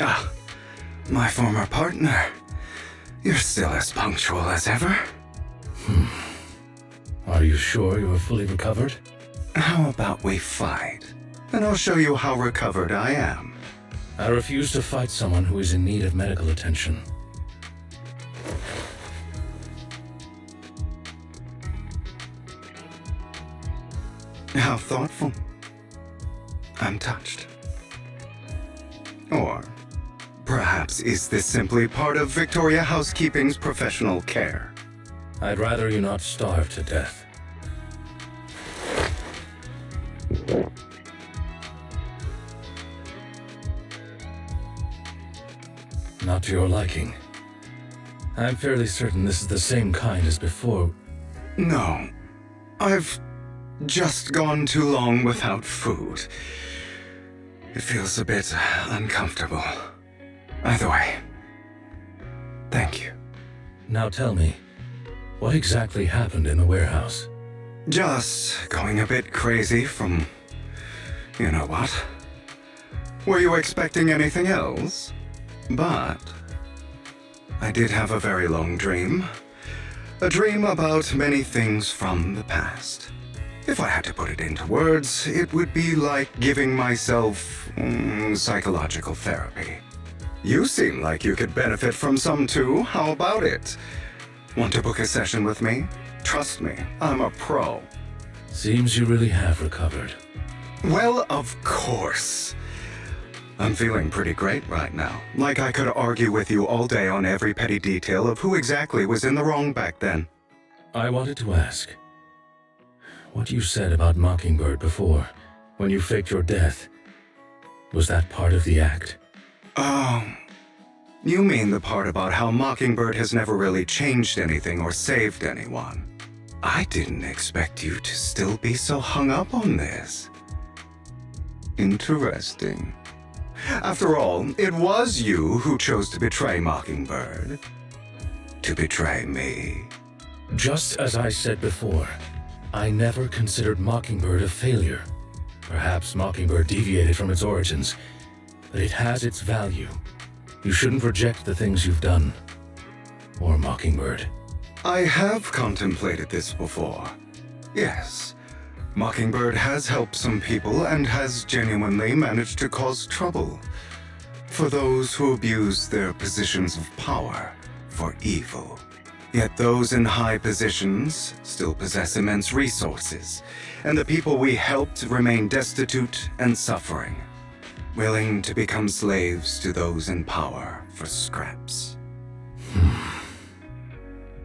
Ah, my former partner. You're still as punctual as ever. Are you sure you are fully recovered? How about we fight? And I'll show you how recovered I am. I refuse to fight someone who is in need of medical attention. How thoughtful. I'm touched. Or perhaps is this simply part of Victoria Housekeeping's professional care? I'd rather you not starve to death. Not to your liking. I'm fairly certain this is the same kind as before. No. I've just gone too long without food. It feels a bit uncomfortable. Either way, thank you. Now tell me, what exactly happened in the warehouse? Just going a bit crazy from... you know what? Were you expecting anything else? But I did have a very long dream. A dream about many things from the past. If I had to put it into words, it would be like giving myself psychological therapy. You seem like you could benefit from some too. How about it? Want to book a session with me? Trust me, I'm a pro. Seems you really have recovered. Well, of course. I'm feeling pretty great right now. Like I could argue with you all day on every petty detail of who exactly was in the wrong back then. I wanted to ask, what you said about Mockingbird before, when you faked your death, was that part of the act? Oh, you mean the part about how Mockingbird has never really changed anything or saved anyone. I didn't expect you to still be so hung up on this. Interesting. After all, it was you who chose to betray Mockingbird. To betray me. Just as I said before, I never considered Mockingbird a failure. Perhaps Mockingbird deviated from its origins, but it has its value. You shouldn't reject the things you've done. Or Mockingbird. I have contemplated this before. Yes, Mockingbird has helped some people and has genuinely managed to cause trouble for those who abuse their positions of power for evil. Yet those in high positions still possess immense resources, and the people we helped remain destitute and suffering, willing to become slaves to those in power for scraps.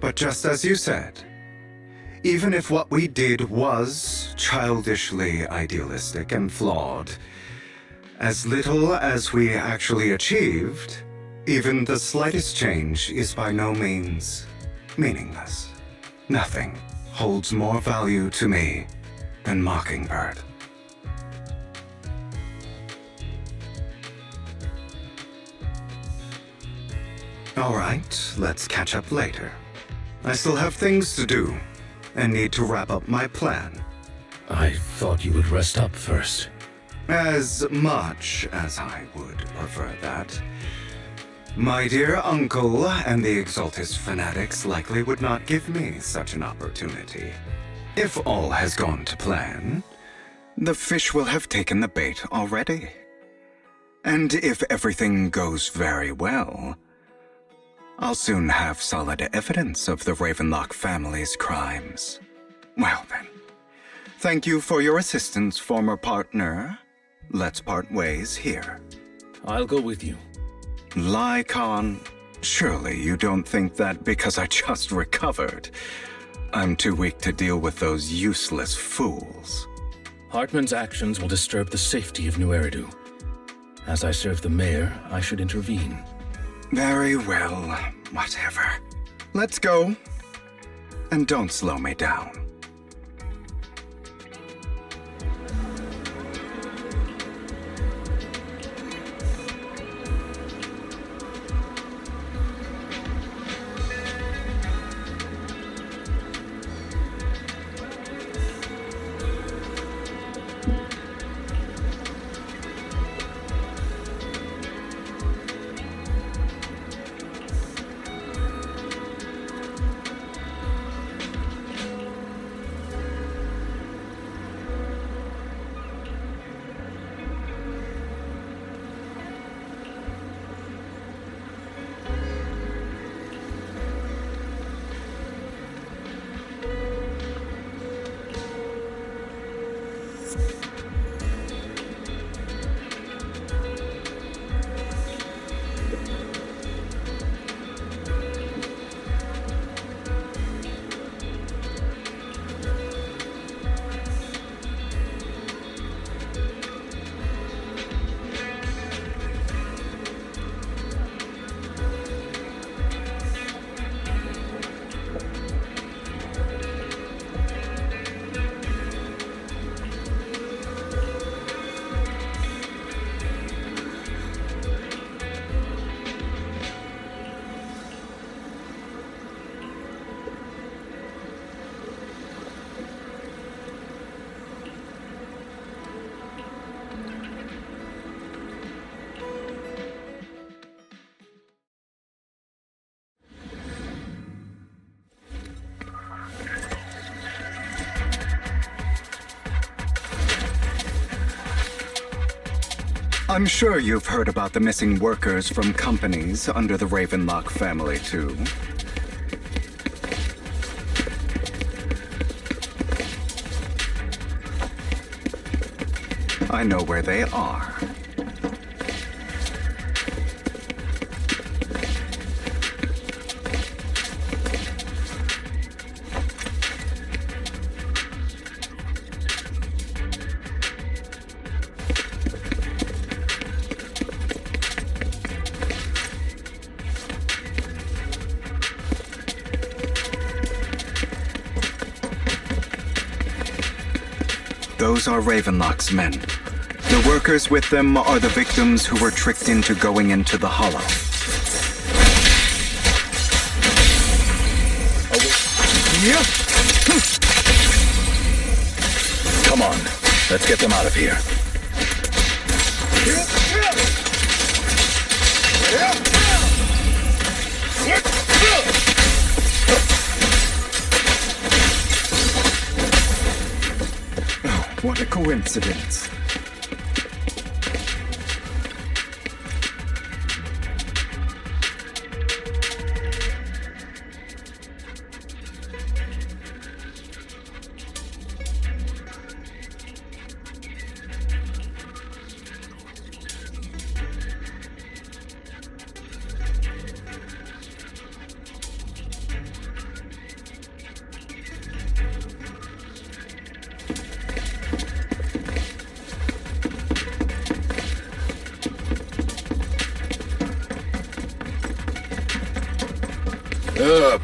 But just as you said, even if what we did was childishly idealistic and flawed, as little as we actually achieved, even the slightest change is by no means meaningless. Nothing holds more value to me than Mockingbird. All right, let's catch up later. I still have things to do and need to wrap up my plan. I thought you would rest up first. As much as I would prefer that. My dear uncle and the Exaltus fanatics likely would not give me such an opportunity. If all has gone to plan, the fish will have taken the bait already. And if everything goes very well, I'll soon have solid evidence of the Ravenlock family's crimes. Well then, thank you for your assistance, former partner. Let's part ways here. I'll go with you. Lycon, surely you don't think that because I just recovered, I'm too weak to deal with those useless fools. Hartman's actions will disturb the safety of New Eridu. As I serve the mayor, I should intervene. Very well, whatever. Let's go. And don't slow me down. I'm sure you've heard about the missing workers from companies under the Ravenlock family, too. I know where they are. Those are Ravenlock's men. The workers with them are the victims who were tricked into going into the Hollow. Come on, let's get them out of here. What a coincidence.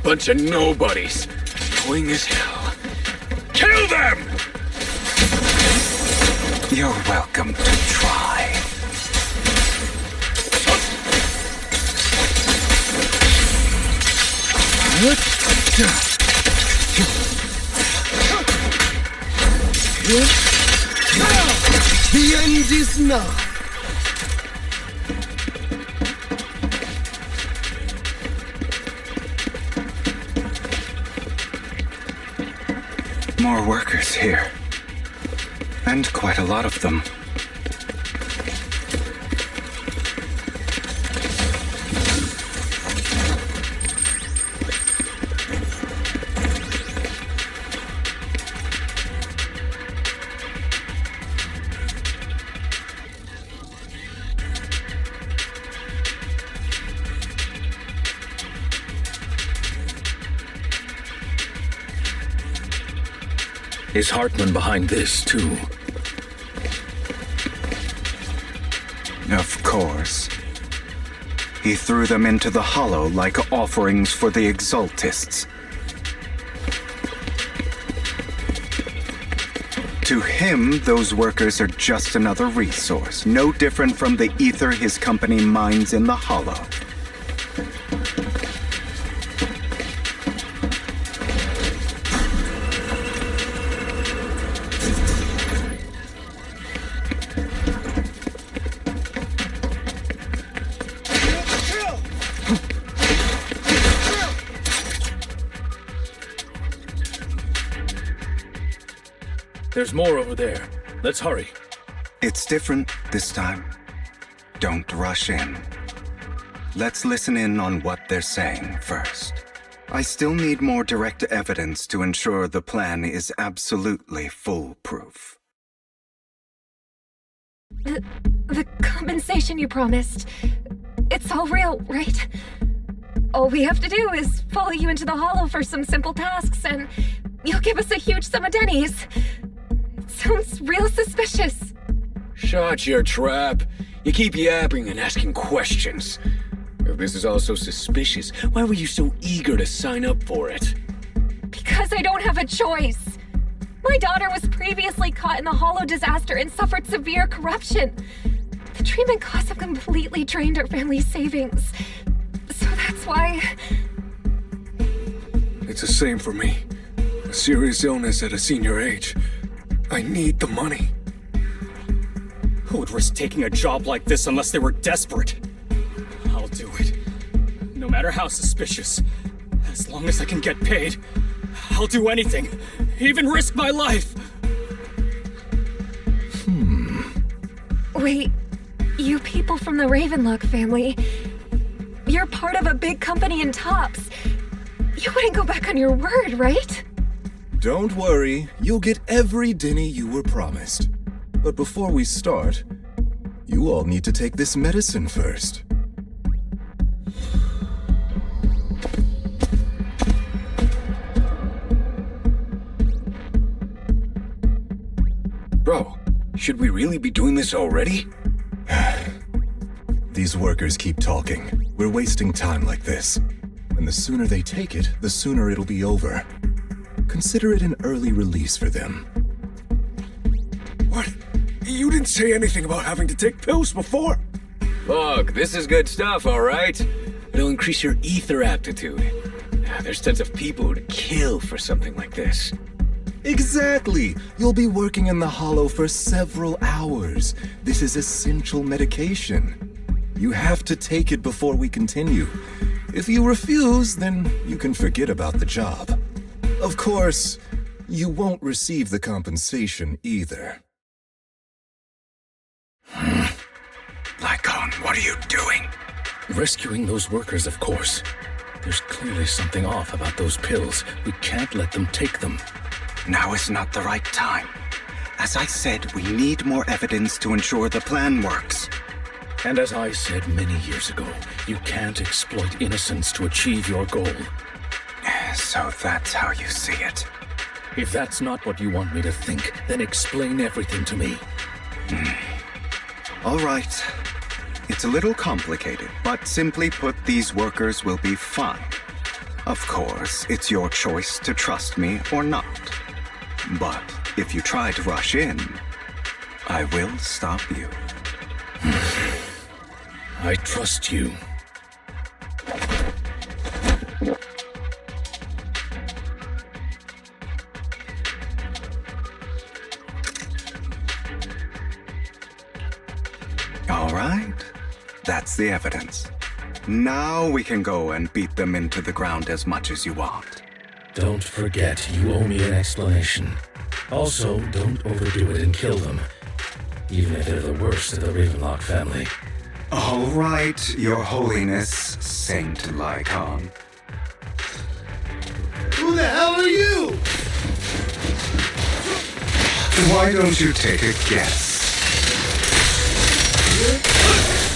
Bunch of nobodies. Annoying as hell. Kill them! You're welcome to try. The end is nigh. More workers here. And quite a lot of them. Is Hartman behind this, too? Of course. He threw them into the Hollow like offerings for the Exaltists. To him, those workers are just another resource, no different from the ether his company mines in the Hollow. There's more over there. Let's hurry. It's different this time. Don't rush in. Let's listen in on what they're saying first. I still need more direct evidence to ensure the plan is absolutely foolproof. The compensation you promised, it's all real, right? All we have to do is follow you into the Hollow for some simple tasks, and you'll give us a huge sum of dennies. It sounds real suspicious. Shut your trap. You keep yapping and asking questions. If this is all so suspicious, why were you so eager to sign up for it? Because I don't have a choice. My daughter was previously caught in the Hollow disaster and suffered severe corruption. The treatment costs have completely drained our family's savings. So that's why... It's the same for me. A serious illness at a senior age. I need the money. Who would risk taking a job like this unless they were desperate? I'll do it. No matter how suspicious. As long as I can get paid, I'll do anything. Even risk my life. Wait, you people from the Ravenlock family, you're part of a big company in Tops. You wouldn't go back on your word, right? Don't worry, you'll get every denny you were promised. But before we start, you all need to take this medicine first. Bro, should we really be doing this already? These workers keep talking. We're wasting time like this. And the sooner they take it, the sooner it'll be over. Consider it an early release for them. What? You didn't say anything about having to take pills before. Look, this is good stuff, all right? It'll increase your ether aptitude. There's tons of people who'd kill for something like this. Exactly! You'll be working in the Hollow for several hours. This is essential medication. You have to take it before we continue. If you refuse, then you can forget about the job. Of course, You won't receive the compensation either. Lycon, what are you doing? Rescuing those workers, of course. There's clearly something off about those pills. We can't let them take them. Now is not the right time. As I said, we need more evidence to ensure the plan works. And as I said many years ago, you can't exploit innocence to achieve your goal. So that's how you see it. If that's not what you want me to think, then explain everything to me. All right. It's a little complicated, but simply put, these workers will be fine. Of course, it's your choice to trust me or not. But if you try to rush in, I will stop you. I trust you. All right. That's the evidence. Now we can go and beat them into the ground as much as you want. Don't forget, you owe me an explanation. Also, don't overdo it and kill them. Even if they're the worst of the Ravenlock family. All right, Your Holiness, Saint Lycon. Who the hell are you? Why don't you take a guess?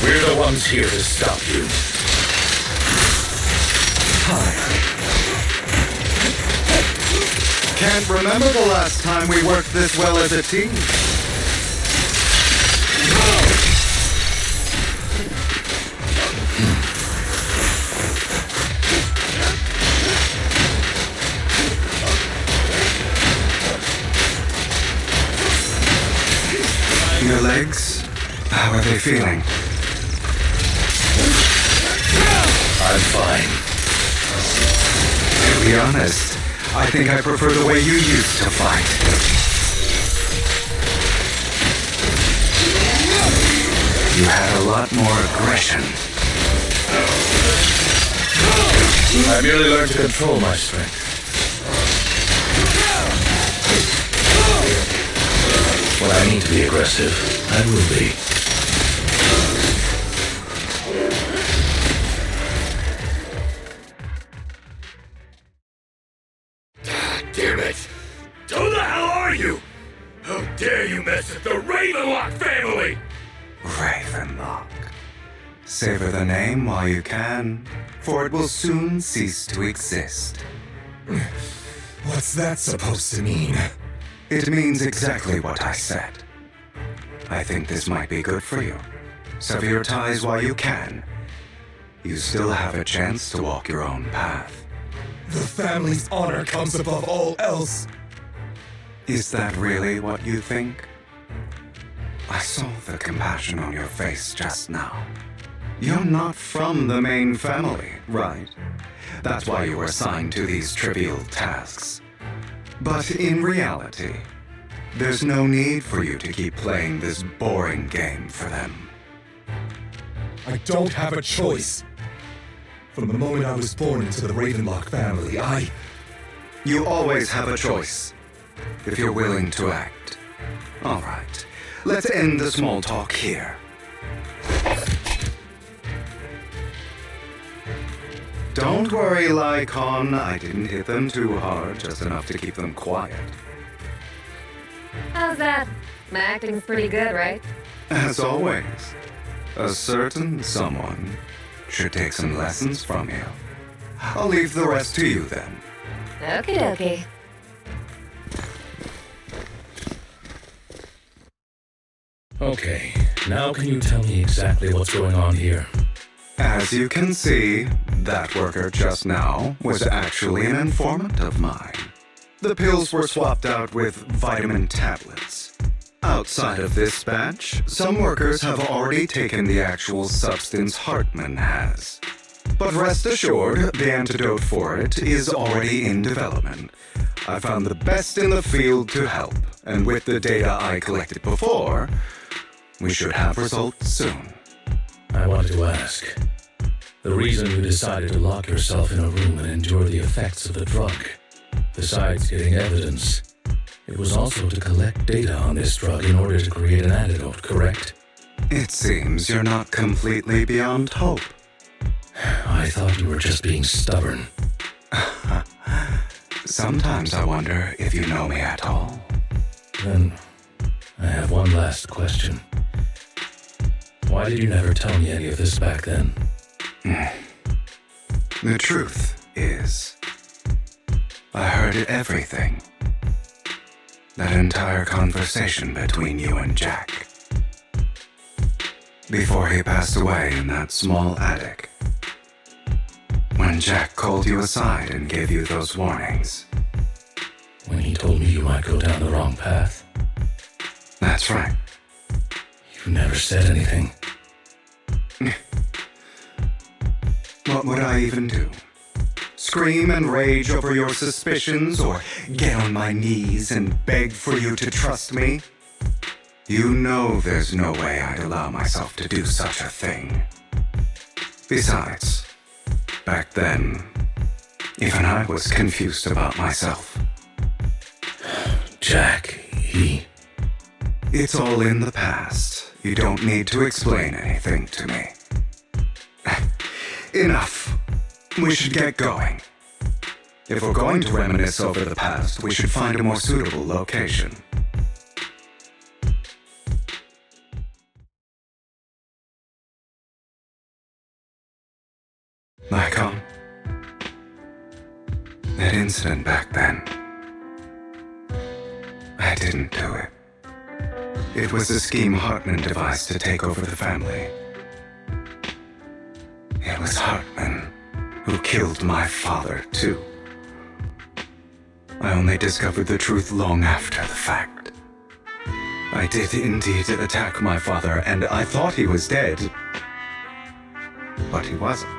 We're the ones here to stop you. Can't remember the last time we worked this well as a team. Your legs? How are they feeling? I'm fine. To be honest, I think I prefer the way you used to fight. You had a lot more aggression. I merely learned to control my strength. When I need to be aggressive, I will be. Damn it! Who the hell are you? How dare you mess with the Ravenlock family? Ravenlock. Savor the name while you can, for it will soon cease to exist. What's that supposed to mean? It means exactly what I said. I think this might be good for you. Sever your ties while you can. You still have a chance to walk your own path. The family's honor comes above all else. Is that really what you think? I saw the compassion on your face just now. You're not from the main family, right? That's why you were assigned to these trivial tasks. But in reality, there's no need for you to keep playing this boring game for them. I don't have a choice. From the moment I was born into the Ravenlock family, You always have a choice, if you're willing to act. All right, let's end the small talk here. Don't worry, Lycon. I didn't hit them too hard, just enough to keep them quiet. How's that? My acting's pretty good, right? As always, a certain someone should take some lessons from you. I'll leave the rest to you then. Okie dokie. Okay, now can you tell me exactly what's going on here? As you can see, that worker just now was actually an informant of mine. The pills were swapped out with vitamin tablets. Outside of this batch, some workers have already taken the actual substance Hartman has. But rest assured, the antidote for it is already in development. I found the best in the field to help, and with the data I collected before, we should have results soon. I wanted to ask. The reason you decided to lock yourself in a room and endure the effects of the drug. Besides getting evidence, it was also to collect data on this drug in order to create an antidote, correct? It seems you're not completely beyond hope. I thought you were just being stubborn. Sometimes I wonder if you know me at all. Then, I have one last question. Why did you never tell me any of this back then? The truth is, I heard everything. That entire conversation between you and Jack. Before he passed away in that small attic. When Jack called you aside and gave you those warnings. When he told me you might go down the wrong path. That's right. You never said anything. What would I even do? Scream and rage over your suspicions, or get on my knees and beg for you to trust me? You know there's no way I'd allow myself to do such a thing. Besides, back then, even I was confused about myself. Jack, he... It's all in the past. You don't need to explain anything to me. Enough. We should get going. If we're going to reminisce over the past, we should find a more suitable location. Lycon, that incident back then, I didn't do it. It was a scheme Hartman devised to take over the family. It was Hartman who killed my father, too. I only discovered the truth long after the fact. I did indeed attack my father, and I thought he was dead. But he wasn't.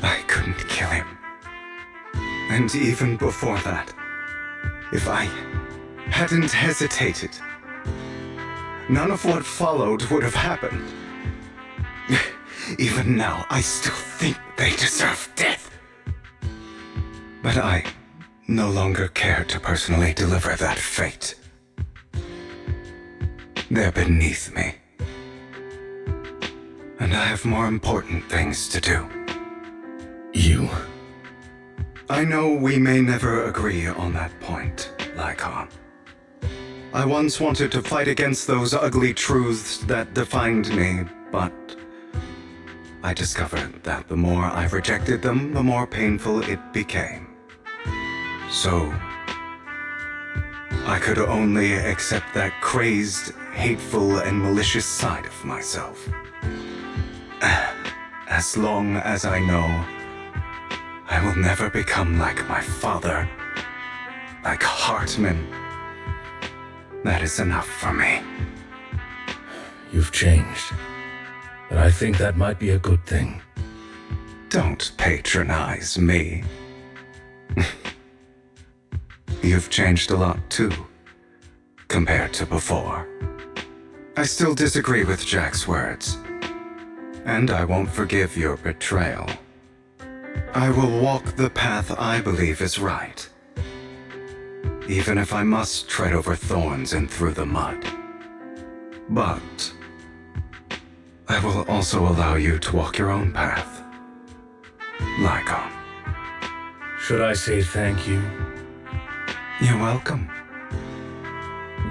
I couldn't kill him. And even before that, if I hadn't hesitated, none of what followed would have happened. Even now, I still think they deserve death. But I no longer care to personally deliver that fate. They're beneath me. And I have more important things to do. You? I know we may never agree on that point, Lycon. I once wanted to fight against those ugly truths that defined me, but I discovered that the more I rejected them, the more painful it became. So, I could only accept that crazed, hateful, and malicious side of myself. As long as I know I will never become like my father, like Hartman, that is enough for me. You've changed. But I think that might be a good thing. Don't patronize me. You've changed a lot too, compared to before. I still disagree with Jack's words, and I won't forgive your betrayal. I will walk the path I believe is right, even if I must tread over thorns and through the mud. But I will also allow you to walk your own path, Lycon. Should I say thank you? You're welcome.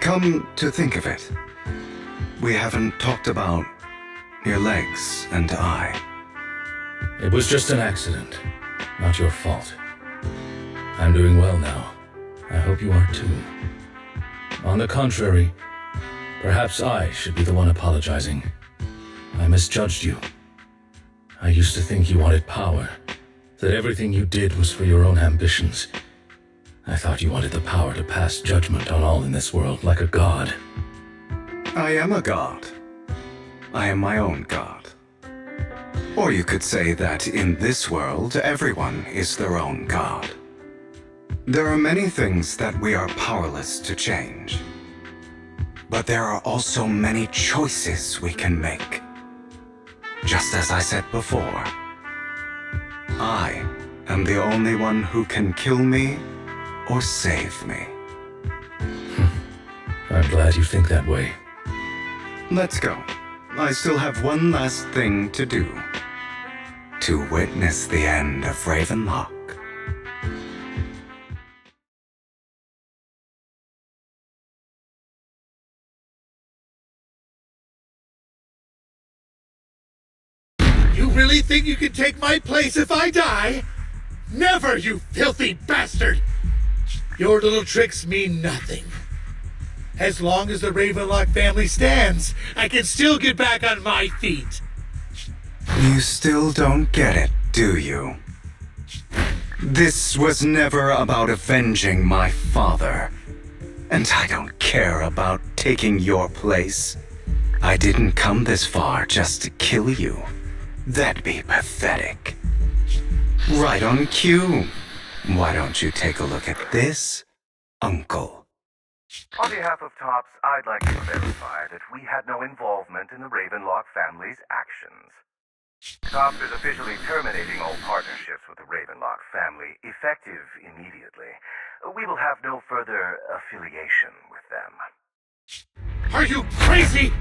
Come to think of it, we haven't talked about your legs and eye. It was just an accident, not your fault. I'm doing well now. I hope you are too. On the contrary, perhaps I should be the one apologizing. I misjudged you. I used to think you wanted power, that everything you did was for your own ambitions. I thought you wanted the power to pass judgment on all in this world like a god. I am a god. I am my own god. Or you could say that in this world, everyone is their own god. There are many things that we are powerless to change. But there are also many choices we can make. Just as I said before, I am the only one who can kill me or save me. I'm glad you think that way. Let's go. I still have one last thing to do. To witness the end of Ravenlock. You really think you can take my place if I die? Never, you filthy bastard! Your little tricks mean nothing. As long as the Ravenlock family stands, I can still get back on my feet. You still don't get it, do you? This was never about avenging my father. And I don't care about taking your place. I didn't come this far just to kill you. That'd be pathetic. Right on cue. Why don't you take a look at this, Uncle? On behalf of TOPS, I'd like to verify that we had no involvement in the Ravenlock family's actions. TOPS is officially terminating all partnerships with the Ravenlock family, effective immediately. We will have no further affiliation with them. Are you crazy?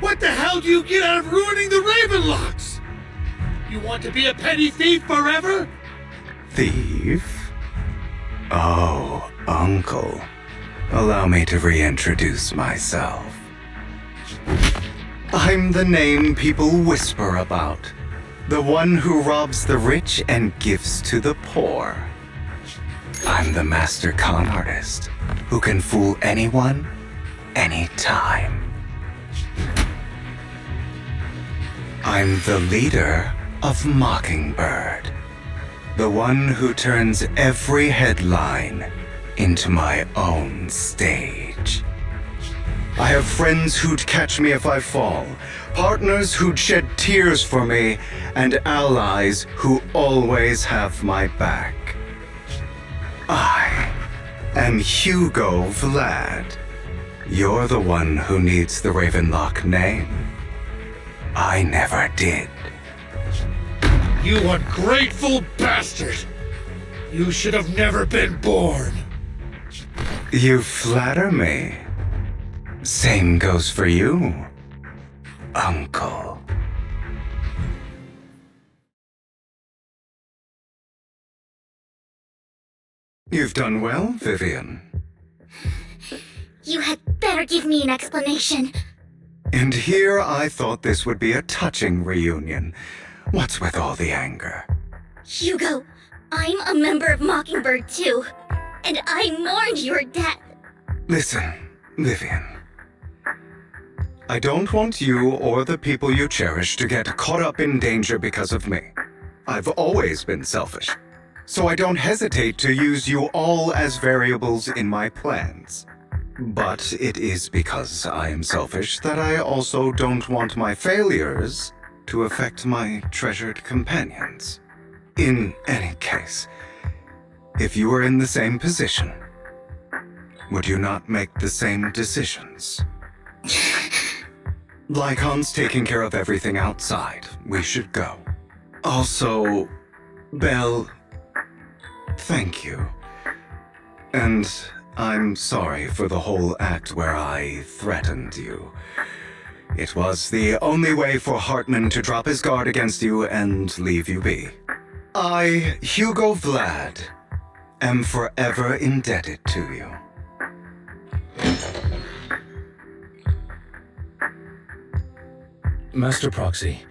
What the hell do you get out of ruining the Ravenlocks? You want to be a petty thief forever? Thief? Oh, Uncle. Allow me to reintroduce myself. I'm the name people whisper about. The one who robs the rich and gives to the poor. I'm the master con artist who can fool anyone, anytime. I'm the leader of Mockingbird. The one who turns every headline into my own stage. I have friends who'd catch me if I fall, partners who'd shed tears for me, and allies who always have my back. I am Hugo Vlad. You're the one who needs the Ravenlock name. I never did. You ungrateful bastard! You should have never been born. You flatter me. Same goes for you, Uncle. You've done well, Vivian. You had better give me an explanation. And here I thought this would be a touching reunion. What's with all the anger? Hugo, I'm a member of Mockingbird too, and I mourned your death. Listen, Vivian. I don't want you or the people you cherish to get caught up in danger because of me. I've always been selfish, so I don't hesitate to use you all as variables in my plans. But it is because I am selfish that I also don't want my failures to affect my treasured companions. In any case, if you were in the same position, would you not make the same decisions? Lycon's taking care of everything outside. We should go. Also, Belle, thank you. And I'm sorry for the whole act where I threatened you. It was the only way for Hartman to drop his guard against you and leave you be. I, Hugo Vlad, am forever indebted to you. Master Proxy,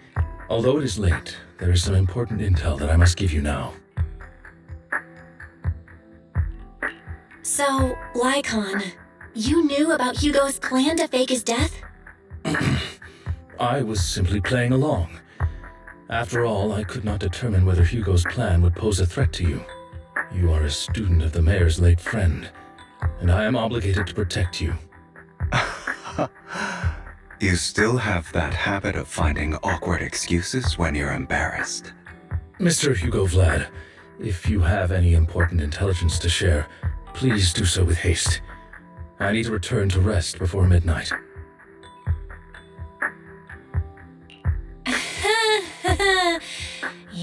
although it is late, there is some important intel that I must give you now. So, Lycon, you knew about Hugo's plan to fake his death? I was simply playing along. After all, I could not determine whether Hugo's plan would pose a threat to you. You are a student of the mayor's late friend, and I am obligated to protect you. You still have that habit of finding awkward excuses when you're embarrassed. Mr. Hugo Vlad, if you have any important intelligence to share, please do so with haste. I need to return to rest before midnight.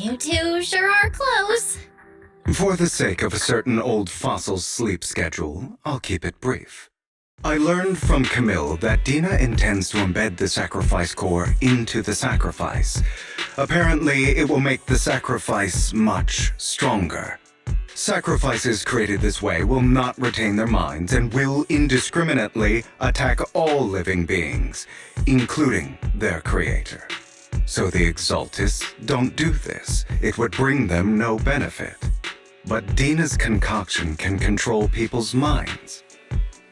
You two sure are close. For the sake of a certain old fossil's sleep schedule, I'll keep it brief. I learned from Camille that Dina intends to embed the sacrifice core into the sacrifice. Apparently, it will make the sacrifice much stronger. Sacrifices created this way will not retain their minds and will indiscriminately attack all living beings, including their creator. So the Exaltists don't do this. It would bring them no benefit. But Dina's concoction can control people's minds.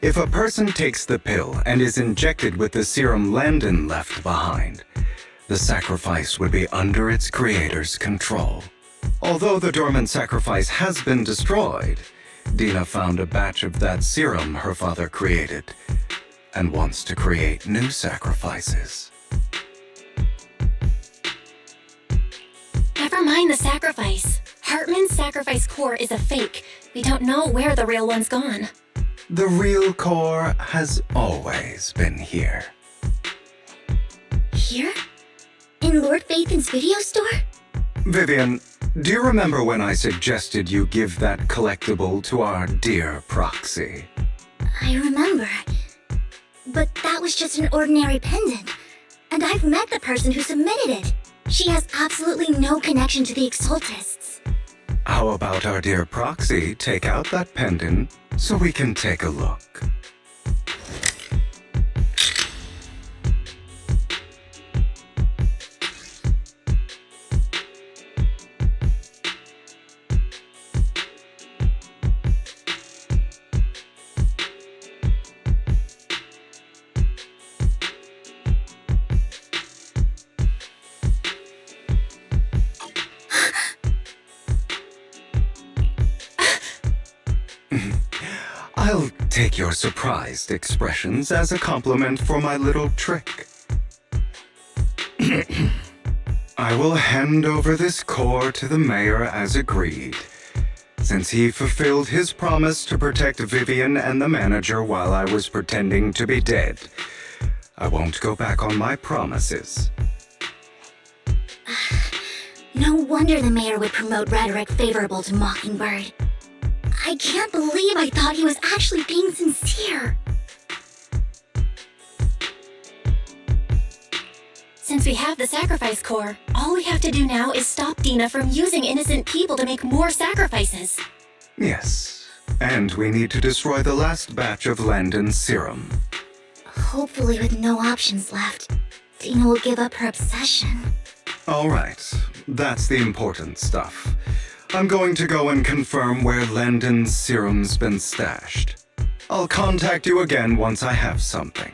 If a person takes the pill and is injected with the serum Landon left behind, the sacrifice would be under its creator's control. Although the dormant sacrifice has been destroyed, Dina found a batch of that serum her father created and wants to create new sacrifices. Never mind the sacrifice. Hartman's sacrifice core is a fake. We don't know where the real one's gone. The real core has always been here. Here? In Lord Phaethon's video store? Vivian, do you remember when I suggested you give that collectible to our dear proxy? I remember. But that was just an ordinary pendant. And I've met the person who submitted it. She has absolutely no connection to the Exaltists. How about our dear proxy take out that pendant so we can take a look? I'll take your surprised expressions as a compliment for my little trick. I will hand over this core to the mayor as agreed. Since he fulfilled his promise to protect Vivian and the manager while I was pretending to be dead, I won't go back on my promises. No wonder the mayor would promote rhetoric favorable to Mockingbird. I can't believe I thought he was actually being sincere. Since we have the sacrifice core, all we have to do now is stop Dina from using innocent people to make more sacrifices. Yes, and we need to destroy the last batch of Landon's serum. Hopefully with no options left, Dina will give up her obsession. All right, that's the important stuff. I'm going to go and confirm where Landon's serum's been stashed. I'll contact you again once I have something.